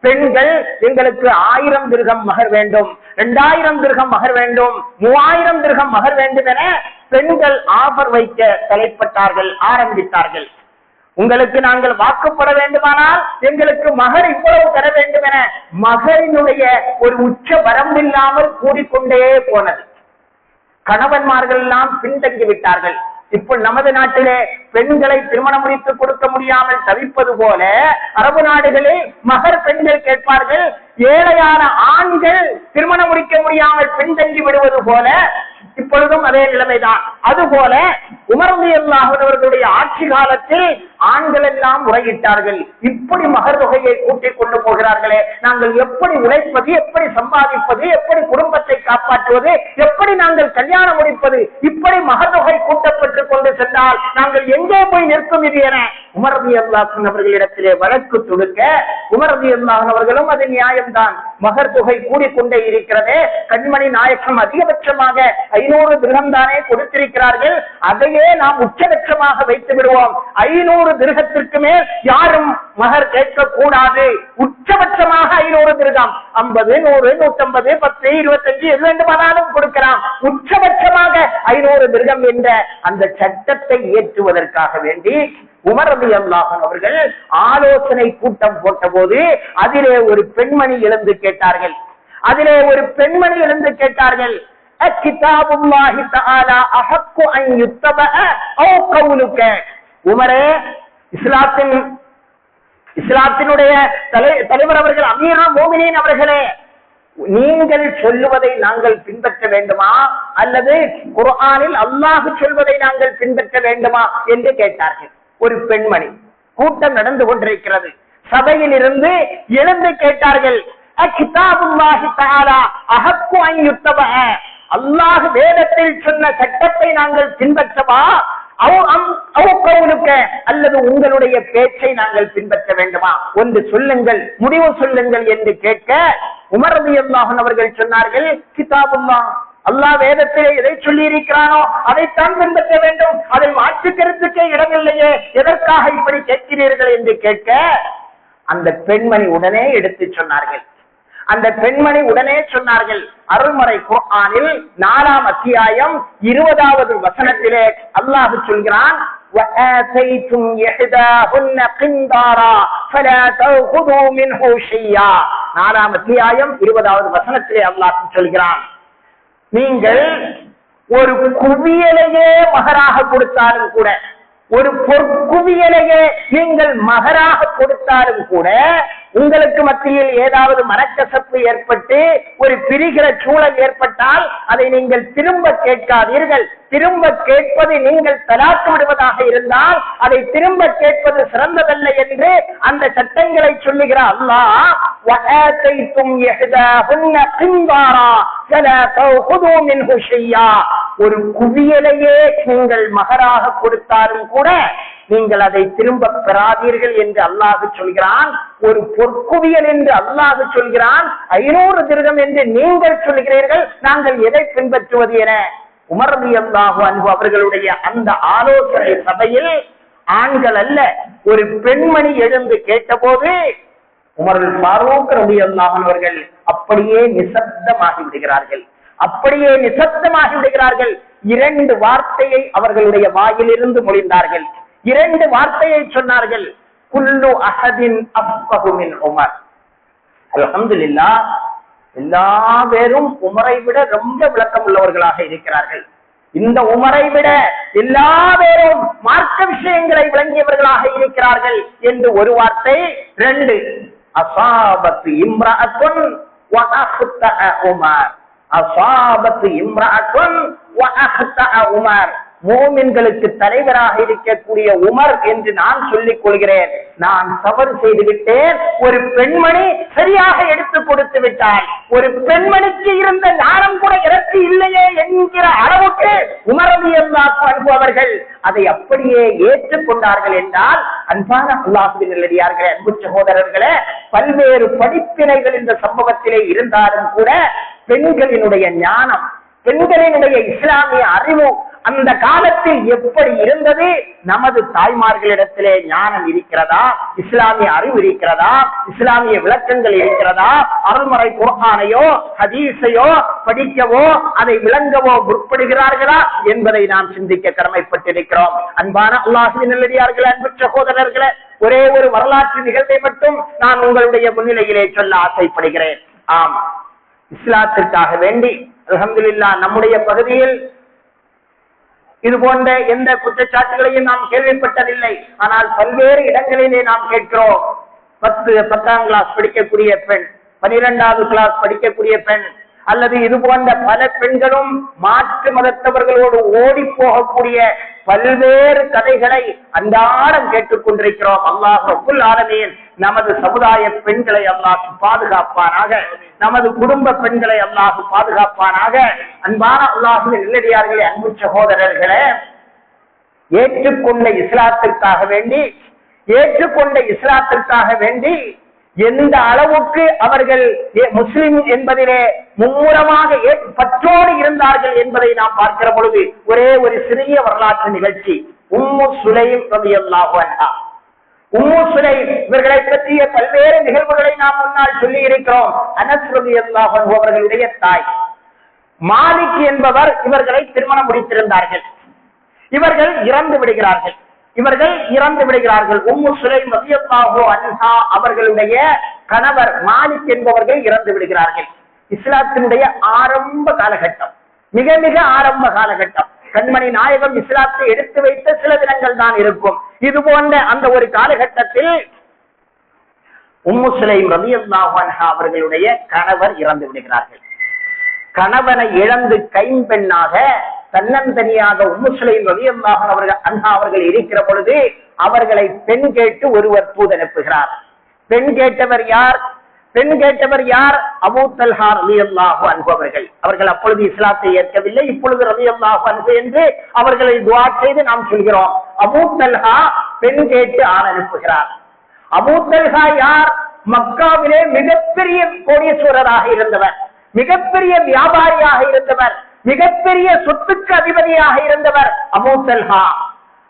பெண்கள் எங்களுக்கு 1000 திர்ஹம் மகர் வேண்டும், 2000 திர்ஹம் மகர் வேண்டும், 3000 திர்ஹம் மகர் வேண்டும் என பெண்கள் ஆஃபர் வைக்க தலைப்பட்டார்கள், ஆரம்பித்தார்கள். உங்களுக்கு நாங்கள் வாக்குப்பட வேண்டுமானால் எங்களுக்கு மகர் இவ்வளவு தர வேண்டும் என மகரினுடைய ஒரு உச்ச வரம்பில்லாமல் கூடிக்கொண்டே போனது. கணவன்மார்கள் எல்லாம் பின்தங்கி விட்டார்கள். இப்போ நமது நாட்டிலே பெண்களை திருமணம் முடித்து கொடுக்க முடியாமல் தவிப்பது போல அரபு நாடுகளில் மகர் பெண்கள் கேட்பார்கள். ஏழையான ஆண்கள் திருமணம் முடிக்க முடியாமல் பின்தங்கி விடுவது போல இப்பொழுதும் அதே நிலைமைதான். அதுபோல உமர் ரலியல்லாஹு அன்ஹு அவர்களுடைய ஆட்சி காலத்தில் ஆண்கள் எல்லாம் முறையிட்டார்கள். இப்படி மகர் தொகையை கூட்டிக் கொண்டு போகிறார்களே, நாங்கள் எப்படி உழைப்பது, எப்படி சம்பாதிப்பது, எப்படி குடும்பத்தை காப்பாற்றுவது, எப்படி நாங்கள் கல்யாணம் முடிப்பது? இப்படி மகர் தொகை கூட்டப்பட்டுக் கொண்டு சென்றால் நாங்கள் எங்கே போய் நிற்கும் இது என உமர் ரலியல்லாஹு அன்ஹு அவர்களிடத்திலே வழக்கு தொடுக்க, உமர் ரலியல்லாஹு அன்ஹு அவர்களும் அது நியாயம்தான், மகர் தொகை கூடிக்கொண்டே இருக்கிறதே, கண்மணி நாயகம் அதிகபட்சமாக 500 திர்ஹம் தானே கொடுத்திருக்கிறார்கள், அதையே நாம் உச்சபட்சமாக வைத்து விடுவோம். 500 திர்ஹத்திற்கு மேல் யாரும் மகர் கேட்க கூடாது. உச்சபட்சமாக 500 திர்ஹம், 50, 100, 150, 10, 25 எது வேண்டுமானாலும் கொடுக்கலாம். உச்சபட்சமாக 500 திர்ஹம் என்ற அந்த சட்டத்தை ஏற்றுவதற்காக வேண்டி உமர் ரலியல்லாஹு அன்ஹு அவர்கள் ஆலோசனை கூட்டம் போட்ட போது அதிலே ஒரு பெண்மணி எழுந்து கேட்டார்கள், கிதாபுல்லாஹி தஆலா அஹக்கு அன் யுத்தபஅ அவ் கவுலுக. உமரே, இஸ்லாத்தின் இஸ்லாத்தினுடைய தலைவர் அவர்கள் அமீருல் மோமினீன் அவர்களே, நீங்கள் சொல்லுவதை நாங்கள் பின்பற்ற வேண்டுமா அல்லது குர்ஆனில் அல்லாஹ் சொல்வதை நாங்கள் பின்பற்ற வேண்டுமா என்று கேட்டார்கள். ஒரு பெண்மணி, கூட்டம் நடந்து கொண்டிருக்கிறது, சபையில் இருந்து எழுந்து கேட்டார்கள், கிதாபுல்லாஹி தஆலா அஹக்கு அன் யுத்தபஅ, அல்லாஹ் வேதத்தில் சொன்ன சட்டத்தை நாங்கள் பின்பற்றவா அல்லது உங்களுடைய பேச்சை நாங்கள் பின்பற்ற வேண்டுமா, ஒன்று சொல்லுங்கள், முடிவு சொல்லுங்கள் என்று கேட்க உமர் ரலியல்லாஹு அன்ஹு அவர்கள் சொன்னார்கள், கிதாபுல்லாஹ், அல்லாஹ் வேதத்திலே எதை சொல்லி இருக்கிறானோ அதைத்தான் பின்பற்ற வேண்டும், அதை மாற்று கருத்துக்கே இடமில்லையே, எதற்காக இப்படி கேட்கிறீர்கள் என்று கேட்க அந்த பெண்மணி உடனே எடுத்து சொன்னார்கள். அந்த பெண்மணி உடனே சொன்னார்கள், அருள்மறை குர்ஆனில் 4ஆம் அத்தியாயம் 20வது வசனத்திலே அல்லாஹ் சொல்கிறான், வஆதைதும் இஹ்தாஹுன்ன கின்தாரா ஃபலா தஅகுது மின்ஹு ஷையா. 4ஆம் அத்தியாயம் 20வது வசனத்திலே அல்லாஹ் சொல்கிறான், நீங்கள் ஒரு குவியலையே மகராக கொடுத்தாலும் கூட, ஒரு பொற்குவியலையே நீங்கள் மகராக கொடுத்தாலும் கூட, உங்களுக்கு மத்தியில் ஏதாவது மனக்கசப்பு ஏற்பட்டு ஒரு பிரிகிற சூழல் ஏற்பட்டால் அதை நீங்கள் திரும்ப கேட்காதீர்கள். திரும்ப கேட்பது நீங்கள் தலாக்கு விடுவதாக இருந்தால் அதை திரும்ப கேட்பது சிறந்ததல்ல என்று அந்த சட்டங்களை சொல்லுகிற அல்லாஹ், வஆதைதும் இஹ்தாஹுன்ன கின்தாரா ஃபலா தஅகுது மின்ஹு ஷையா, ஒரு குவியலையே நீங்கள் மகராக கொடுத்தாலும் கூட நீங்கள் அதை திரும்ப பெறாதீர்கள் என்று அல்லாஹ் சொல்கிறான். ஒரு பொற்குவியல் என்று அல்லாஹ் சொல்கிறான், 500 திர்ஹம் என்று நீங்கள் சொல்கிறீர்கள், நாங்கள் எதை பின்பற்றுவது என உமர் ரலியல்லாஹு அன்ஹு அவர்களுடைய அந்த ஆலோசனை சபையில் ஆண்கள் அல்ல, ஒரு பெண்மணி எழுந்து கேட்டபோது உமர் ஃபாரூக் ரலியல்லாஹு அன்ஹு அவர்கள் அப்படியே நிசப்தமாகி விடுகிறார்கள். அப்படியே நிசப்தமாகி விடுகிறார்கள். 2 வார்த்தையை அவர்களுடைய வாயிலிருந்து மொழிந்தார்கள். 2 வார்த்தையை சொன்னார்கள், குல்லு அஹதின் அஃபஹு மின் உமர். அல்ஹம்துலில்லாஹ், எல்லா பேரும் உமரை விட ரொம்ப விளக்கம் உள்ளவர்களாக இருக்கிறார்கள். இந்த உமரை விட எல்லா பேரும் மார்க்க விஷயங்களை விளங்கியவர்களாக இருக்கிறார்கள் என்று ஒரு வார்த்தை. 2, அஸாபத் இம்ரஅத்துன் வ அஹ்தஅ உமர். அஸாபத் இம்ரஅத்துன் வ அஹ்தஅ உமர். மூமின்களுக்கு தலைவராக இருக்கக்கூடிய உமர் என்று நான் சொல்லிக் கொள்கிறேன். நான் தவறு செய்து விட்டேன், ஒரு பெண்மணி சரியாக எடுத்து கொடுத்து விட்டார், ஒரு பெண்மணிக்கு இருந்த ஞானம் கூட எனக்கு இல்லையே என்கிற அளவுக்கு உமர் ரலியல்லாஹு அன்ஹு அவர்கள் அதை அப்படியே ஏற்றுக்கொண்டார்கள் என்றால், அன்பான அல்லாஹ்வின் நல்லடியார்களே, அன்பு சகோதரர்களே, பல்வேறு படிப்பினைகள் இந்த சம்பவத்திலே இருந்தாலும் கூட பெண்களினுடைய ஞானம், பெண்களினுடைய இஸ்லாமிய அறிவு அந்த காலத்தில் எப்படி இருந்தது? நமது தாய்மார்களிடத்திலே ஞானம் இருக்கிறதா? இஸ்லாமிய அறிவு இருக்கிறதா? இஸ்லாமிய விளக்கங்கள் இருக்கிறதா? அருள்மறை குர்ஆனையோ ஹதீஸையோ படிக்கவோ அதை விளங்கவோ முற்படுகிறார்களா என்பதை நாம் சிந்திக்க கடமைப்பட்டிருக்கிறோம். அன்பான அல்லாஹ்வின் நல்லடியார்களே, அன்பு சகோதரர்களே, ஒரே ஒரு வரலாற்று நிகழ்வை மட்டும் நான் உங்களுடைய முன்னிலையிலே சொல்ல ஆசைப்படுகிறேன். ஆம், இஸ்லாத்திற்காக வேண்டி அல்ஹம்துலில்லாஹ் நம்முடைய பகுதியில் இது போன்ற எந்த குற்றச்சாட்டுகளையும் நாம் கேள்விப்பட்டதில்லை. ஆனால் பல்வேறு இடங்களிலே நாம் கேட்கிறோம், 10ஆம் கிளாஸ் படிக்கக்கூடிய பெண், 12வது கிளாஸ் படிக்கக்கூடிய பெண், அல்லது இது போன்ற பல பெண்களும் மாற்று மதத்தவர்களோடு ஓடி போகக்கூடிய பல்வேறு கதைகளை அன்றாடம் கேட்டுக் கொண்டிருக்கிறோம். அல்லாஹ் ரப்புல் ஆலமீன் நமது சமுதாய பெண்களை அல்லாஹ் பாதுகாப்பானாக, நமது குடும்ப பெண்களை அல்லாஹ் பாதுகாப்பானாக. அன்பான அல்லாஹ்வின் நல்லடியார்களே, அன்பு சகோதரர்களே, ஏற்றுக்கொண்ட இஸ்லாத்திற்காக வேண்டி எந்த அளவுக்கு அவர்கள் முஸ்லிம் என்பதிலே மும்முரமாக பற்றோடு இருந்தார்கள் என்பதை நாம் பார்க்கிற பொழுது ஒரே ஒரு சிறிய வரலாற்று நிகழ்ச்சி. உம்மு சுலைம் ரலியல்லாஹு அன்ஹா. உம்மு சுலைம் இவர்களை பற்றிய பல்வேறு நிகழ்வுகளை நாம் முன்னால் சொல்லி இருக்கிறோம். அனஸ் ரலியல்லாஹு அன்ஹு அவர்களுடைய தாய் மாலிக் என்பவர் இவர்களை திருமணம் முடித்திருந்தார்கள். இவர்கள் இறந்து விடுகிறார்கள். உம்மு சுலைம் ரலியல்லாஹு அன்ஹா அவர்களுடைய கணவர் மாலிக் என்பவர்கள் இறந்து விடுகிறார்கள். இஸ்லாத்தினுடைய ஆரம்ப காலகட்டம், மிக மிக ஆரம்ப காலகட்டம். கண்மணி நாயகம் இஸ்லாத்தை எடுத்து வைத்த சில தினங்கள் தான் இருக்கும். இது போன்ற அந்த ஒரு காலகட்டத்தில் உம்மு சுலைம் ரலியல்லாஹு அன்ஹா அவர்களுடைய கணவர் இறந்து விடுகிறார்கள். கணவனை இழந்து கைம்பெண்ணாக தன்னந்தனியாக உம்மு சுலைம் ரலியல்லாஹு அன்ஹா அவர்கள் இருக்கிற பொழுது அவர்களை பெண் கேட்டு ஒருவர் தூதனுப்புகிறார். பெண் கேட்டவர் யார்? அபூ தல்ஹா ரலியல்லாஹு அன்ஹு அவர்கள். அவர்கள் அப்பொழுது இஸ்லாத்தை ஏற்கவில்லை. இப்பொழுது ரலியல்லாஹு அன்ஹு என்று அவர்களை துஆ செய்து நாம் சொல்கிறோம். அபூ தல்ஹா பெண் கேட்டு ஆள் அனுப்புகிறார். அபூ தல்ஹா யார்? மக்காவிலே மிகப்பெரிய கோடீஸ்வரராக இருந்தவர், மிகப்பெரிய வியாபாரியாக இருந்தவர், மிகப்பெரிய சொத்துக்கு அதிபதியாக இருந்தவர் அபூ தல்ஹா.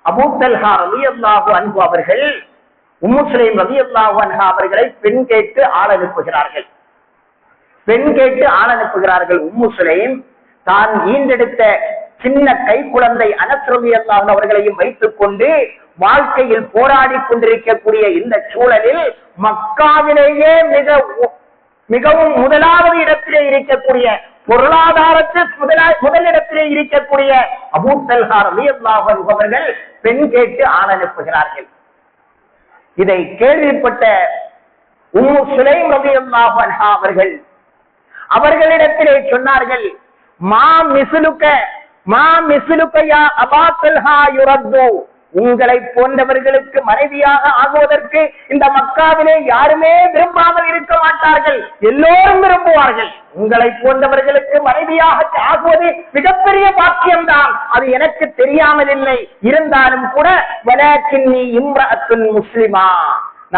அபூ தல்ஹா ரலியல்லாஹு அன்ஹு அவர்கள் உம்மு சுலைம் ரலியல்லாஹு அன்ஹா அவர்களை பெண் கேட்டு ஆள் அனுப்புகிறார்கள். உம்மு சுலைம் தான் ஈண்டெடுத்த சின்ன கை குழந்தை அனஸ் ரலியல்லாஹு அவர்களையும் வைத்துக் கொண்டு வாழ்க்கையில் போராடி கொண்டிருக்கக்கூடிய இந்த சூழலில் மக்காவிலேயே மிகவும் முதலாவது இடத்திலே இருக்கக்கூடிய, பொருளாதாரத்தில் முதலிடத்திலே இருக்கக்கூடிய அபூ தல்ஹா ரலியல்லாஹு அன்ஹு அவர்கள் பெண் கேட்டு ஆள் அனுப்புகிறார்கள். இதை கேள்விப்பட்ட உம்மு சுலைம் ரலியல்லாஹு அன்ஹா அவர்களிடத்திலே சொன்னார்கள், மா மிஸ்லுக யா அபா தல்ஹா யுரத்து. உங்களை போன்றவர்களுக்கு மனைவியாக ஆகுவதற்கு இந்த மக்காவிலே யாருமே விரும்பாமல் இருக்க மாட்டார்கள், எல்லோரும் விரும்புவார்கள். உங்களை போன்றவர்களுக்கு மனைவியாக ஆகுவது மிகப்பெரிய பாக்கியம்தான். அது எனக்கு தெரியாமல் இல்லை. இருந்தாலும் கூட வலாக்கின்னி இம்ரஅத்துன் முஸ்லிமா,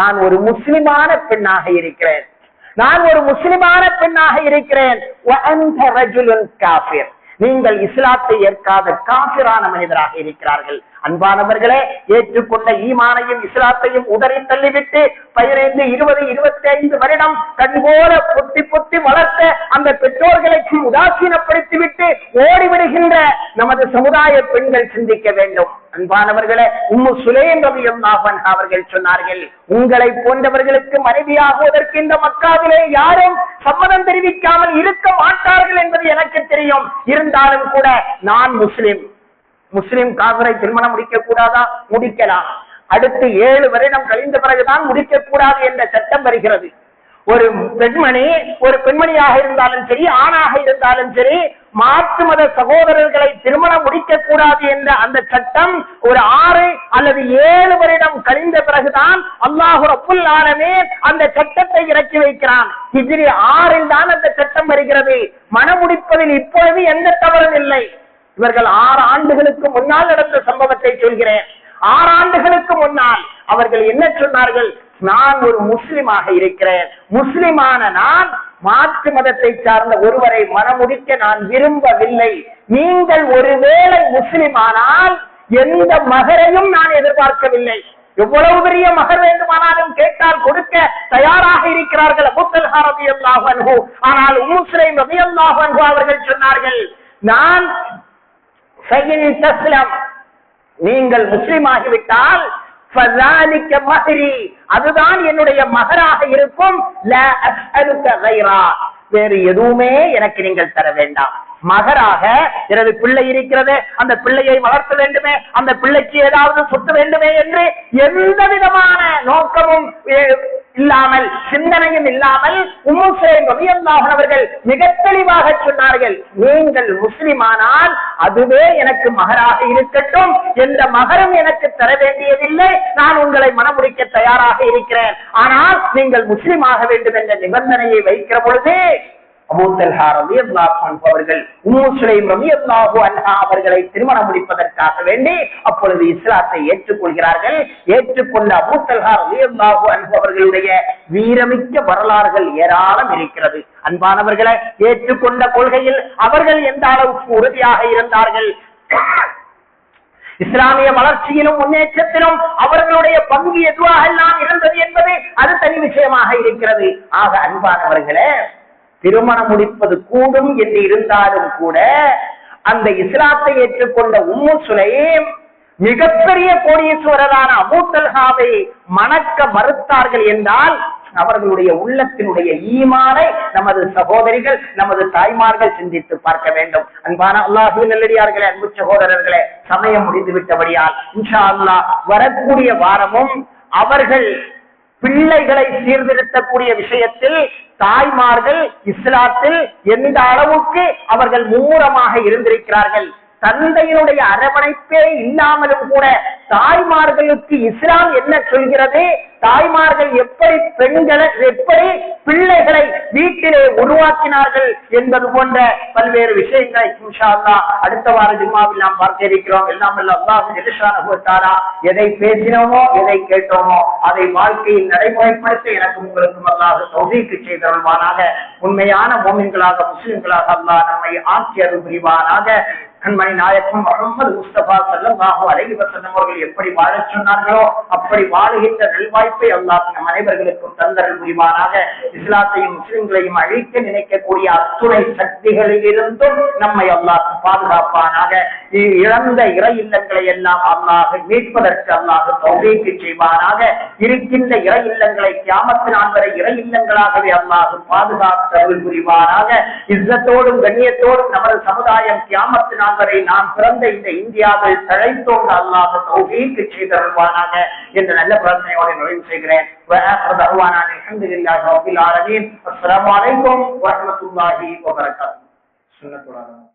நான் ஒரு முஸ்லிமான பெண்ணாக இருக்கிறேன். வ அன்த ரஜுலுன் காஃபிர், நீங்கள் இஸ்லாத்தை ஏற்காத காஃபிரான மனிதராக இருக்கிறார்கள். அன்பானவர்களே, ஏற்றுக்கொண்ட ஈமானையும் இஸ்லாத்தையும் உதறி தள்ளிவிட்டு 15, 20, 25 வருடம் கண்போல பொத்தி வளர்த்த அந்த பெற்றோர்களுக்கு உதாசீனப்படுத்திவிட்டு ஓடிவிடுகின்ற நமது சமுதாய பெண்கள் சிந்திக்க வேண்டும். அன்பானவர்களே, உம்மு சுலைம் ரலியல்லாஹு அன்ஹா அவர்கள் சொன்னார்கள், உங்களை போன்றவர்களுக்கு மனைவியாகுவதற்கு இந்த மக்காவிலே யாரும் சம்மதம் தெரிவிக்காமல் இருக்க மாட்டார்கள் என்பது எனக்கு தெரியும். இருந்தாலும் கூட நான் முஸ்லிம் காஃபிரை திருமணம் முடிக்க கூடாதா? முடிக்கலாம். அடுத்து 7 வருடம் கழிந்த பிறகுதான் முடிக்க கூடாது என்ற சட்டம் வருகிறது. ஒரு பெண்மணியாக இருந்தாலும் சரி, ஆணாக இருந்தாலும் சரி, மாற்று மத சகோதரர்களை திருமணம் முடிக்க கூடாது என்ற அந்த சட்டம் ஒரு 6 அல்லது 7 வருடம் கழிந்த பிறகுதான் அல்லாஹ் ரப்புல் ஆலமீன் அந்த சட்டத்தை இறக்கி வைக்கிறான். ஹிஜ்ரி 6 தான் அந்த சட்டம் வருகிறது. மணமுடிப்பதில் இப்பொழுது எந்த தவறும் இல்லை. இவர்கள் 6 ஆண்டுகளுக்கு முன்னால் நடந்த சம்பவத்தை சொல்கிறேன். 6 ஆண்டுகளுக்கு முன்னால் அவர்கள் என்ன சொன்னார்கள்? நான் ஒரு முஸ்லிமாக இருக்கிறேன், முஸ்லிமான நான் மாற்று மதத்தை சார்ந்த ஒருவரை மணமுடிக்க நான் விரும்பவில்லை. நீங்கள் ஒருவேளை முஸ்லிமானால் எந்த மகரையும் நான் எதிர்பார்க்கவில்லை. எவ்வளவு பெரிய மகர் வேண்டுமானாலும் கேட்டால் கொடுக்க தயாராக இருக்கிறார்கள் அபூ தல்ஹா ரலியல்லாஹு அன்ஹு. ஆனால் உம்மு சுலைம் ரலியல்லாஹு அன்ஹா அவர்கள் சொன்னார்கள், நான் நீங்கள் முஸ்லிமாகிவிட்டால் அதுதான் என்னுடைய மகராக இருக்கும். வேறு எதுவுமே எனக்கு நீங்கள் தர வேண்டாம். மகராக எனது பிள்ளை இருக்கிறது, அந்த பிள்ளையை வளர்த்த வேண்டுமே, அந்த பிள்ளைக்கு ஏதாவது சொத்து வேண்டுமே என்று எந்த விதமான நோக்கமும் இல்லாமல், சிந்தனையும் இல்லாமல் உம்மு சுலைம் ரலியல்லாஹு அவர்கள் மிக தெளிவாக சொன்னார்கள், நீங்கள் முஸ்லிமானால் அதுவே எனக்கு மகராக இருக்கட்டும், எந்த மகரும் எனக்கு தர வேண்டியதில்லை, நான் உங்களை மணமுடிக்க தயாராக இருக்கிறேன். ஆனால் நீங்கள் முஸ்லிமாக வேண்டும் என்ற நிபந்தனையை வைக்கிற பொழுது அபூ தல்ஹா ரலியல்லாஹு அன்ஹு அவர்கள் உம்மு சுலைம் ரலியல்லாஹு அன்ஹா அவர்களை திருமணம் முடிப்பதற்காக வேண்டி அப்பொழுது இஸ்லாத்தை ஏற்றுக்கொள்கிறார்கள். ஏற்றுக்கொண்ட அபூ தல்ஹா ரலியல்லாஹு அன்ஹு அவர்களுடைய வீரமிக்க வரலாறுகள் ஏராளம் இருக்கிறது. அன்பானவர்களை, ஏற்றுக்கொண்ட கொள்கையில் அவர்கள் எந்த அளவுக்கு உறுதியாக இருந்தார்கள், இஸ்லாமிய வளர்ச்சியிலும் முன்னேற்றத்திலும் அவர்களுடைய பங்கு எதுவாக எல்லாம் இருந்தது என்பது அது தனி விஷயமாக இருக்கிறது. ஆக அன்பானவர்களே, திருமணம் முடிப்பது கூடும் என்று இருந்தாலும் கூட அந்த இஸ்லாத்தை ஏற்றுக்கொண்ட உம்மு சுலைம் மிகப்பெரிய கோடீஸ்வரரான அபூ தல்ஹாவை மணக்க மறுத்தார்கள் என்றால் அவர்களுடைய உள்ளத்தினுடைய ஈமானை நமது சகோதரிகள், நமது தாய்மார்கள் சிந்தித்து பார்க்க வேண்டும். அன்பான அல்லாஹ்வின் நல்லடியார்களே, அன்பு சகோதரர்களே, சமயம் முடிந்து விட்டபடியால் இன்ஷா அல்லாஹ் வரக்கூடிய வாரமும் அவர்கள் பிள்ளைகளை சீர்திருத்தக்கூடிய விஷயத்தில் தாய்மார்கள் இஸ்லாத்தில் எந்த அளவுக்கு அவர்கள் மும்முரமாக இருந்திருக்கிறார்கள். தந்தையினுடைய அரவணைப்பே இல்லாமலும் கூட தாய்மார்களுக்கு இஸ்லாம் என்ன சொல்கிறது, தாய்மார்கள் எப்படி பெண்களை எப்படி பிள்ளைகளை வீட்டிலே உருவாக்கினார்கள் என்பது போன்ற பல்வேறு விஷயங்களை இன்ஷா அல்லாஹ் அடுத்த வார ஜும்மாவில் நாம் பார்க்க இருக்கிறோம். எல்லாம் அல்லாஹ் ஜல்லுஷானஹு வ தஆலா எதை பேசினோமோ எதை கேட்டோமோ அதை வாழ்க்கையில் நடைமுறைப்படுத்த எனக்கு உங்களுக்கும் அல்லாஹ் தௌஃபீக் செய்தருள்வானாக. உண்மையான முஃமின்களாக முஸ்லிம்களாக அல்லாஹ் நம்மை ஆக்கி அருள் புரிவானாக. கண்மணி நாயகம் முஹம்மது முஸ்தபா ஸல்லல்லாஹு அலைஹி வஸல்லம் அவர்கள் எப்படி வாழச் சொன்னார்களோ அப்படி வாழுகின்ற நல்வாய்ப்பை அல்லாஹ் நம் அனைவர்களுக்கும் தந்தருள் புரிவானாக. இஸ்லாத்தையும் முஸ்லிம்களையும் அழிக்க நினைக்கக்கூடிய அத்துணை சக்திகளில் இருந்தும் நம்மை அல்லாஹ் பாதுகாப்பானாக. இழந்த இறை இல்லங்களை எல்லாம் அல்லாஹ் மீட்பதற்கு அல்லாஹ் தௌஃபீக் செய்வானாக. இருக்கின்ற இறை இல்லங்களை கியாமத் நாள் வரை இறை இல்லங்களாகவே அல்லாஹ் பாதுகாத்தருள் புரிவானாக. இஸ்ஸத்தோடும் கண்ணியத்தோடும் நமது சமுதாயம் கியாமத் நாள் வரை நாம் பிறந்த இந்த இந்தியாவில் தழைத்தோடு அல்லாஹ் தௌஃபீக் செய்தருள்வானாக என்ற நல்ல பிரார்த்தனையோடு நிறைவு செய்கிறேன். அல்ஹம்துலில்லாஹி ரப்பில் ஆலமீன். அஸ்ஸலாமு அலைக்கும் வரஹ்மத்துல்லாஹி வ பரகாத்துஹு. சுன்னத்துல்லாஹ்.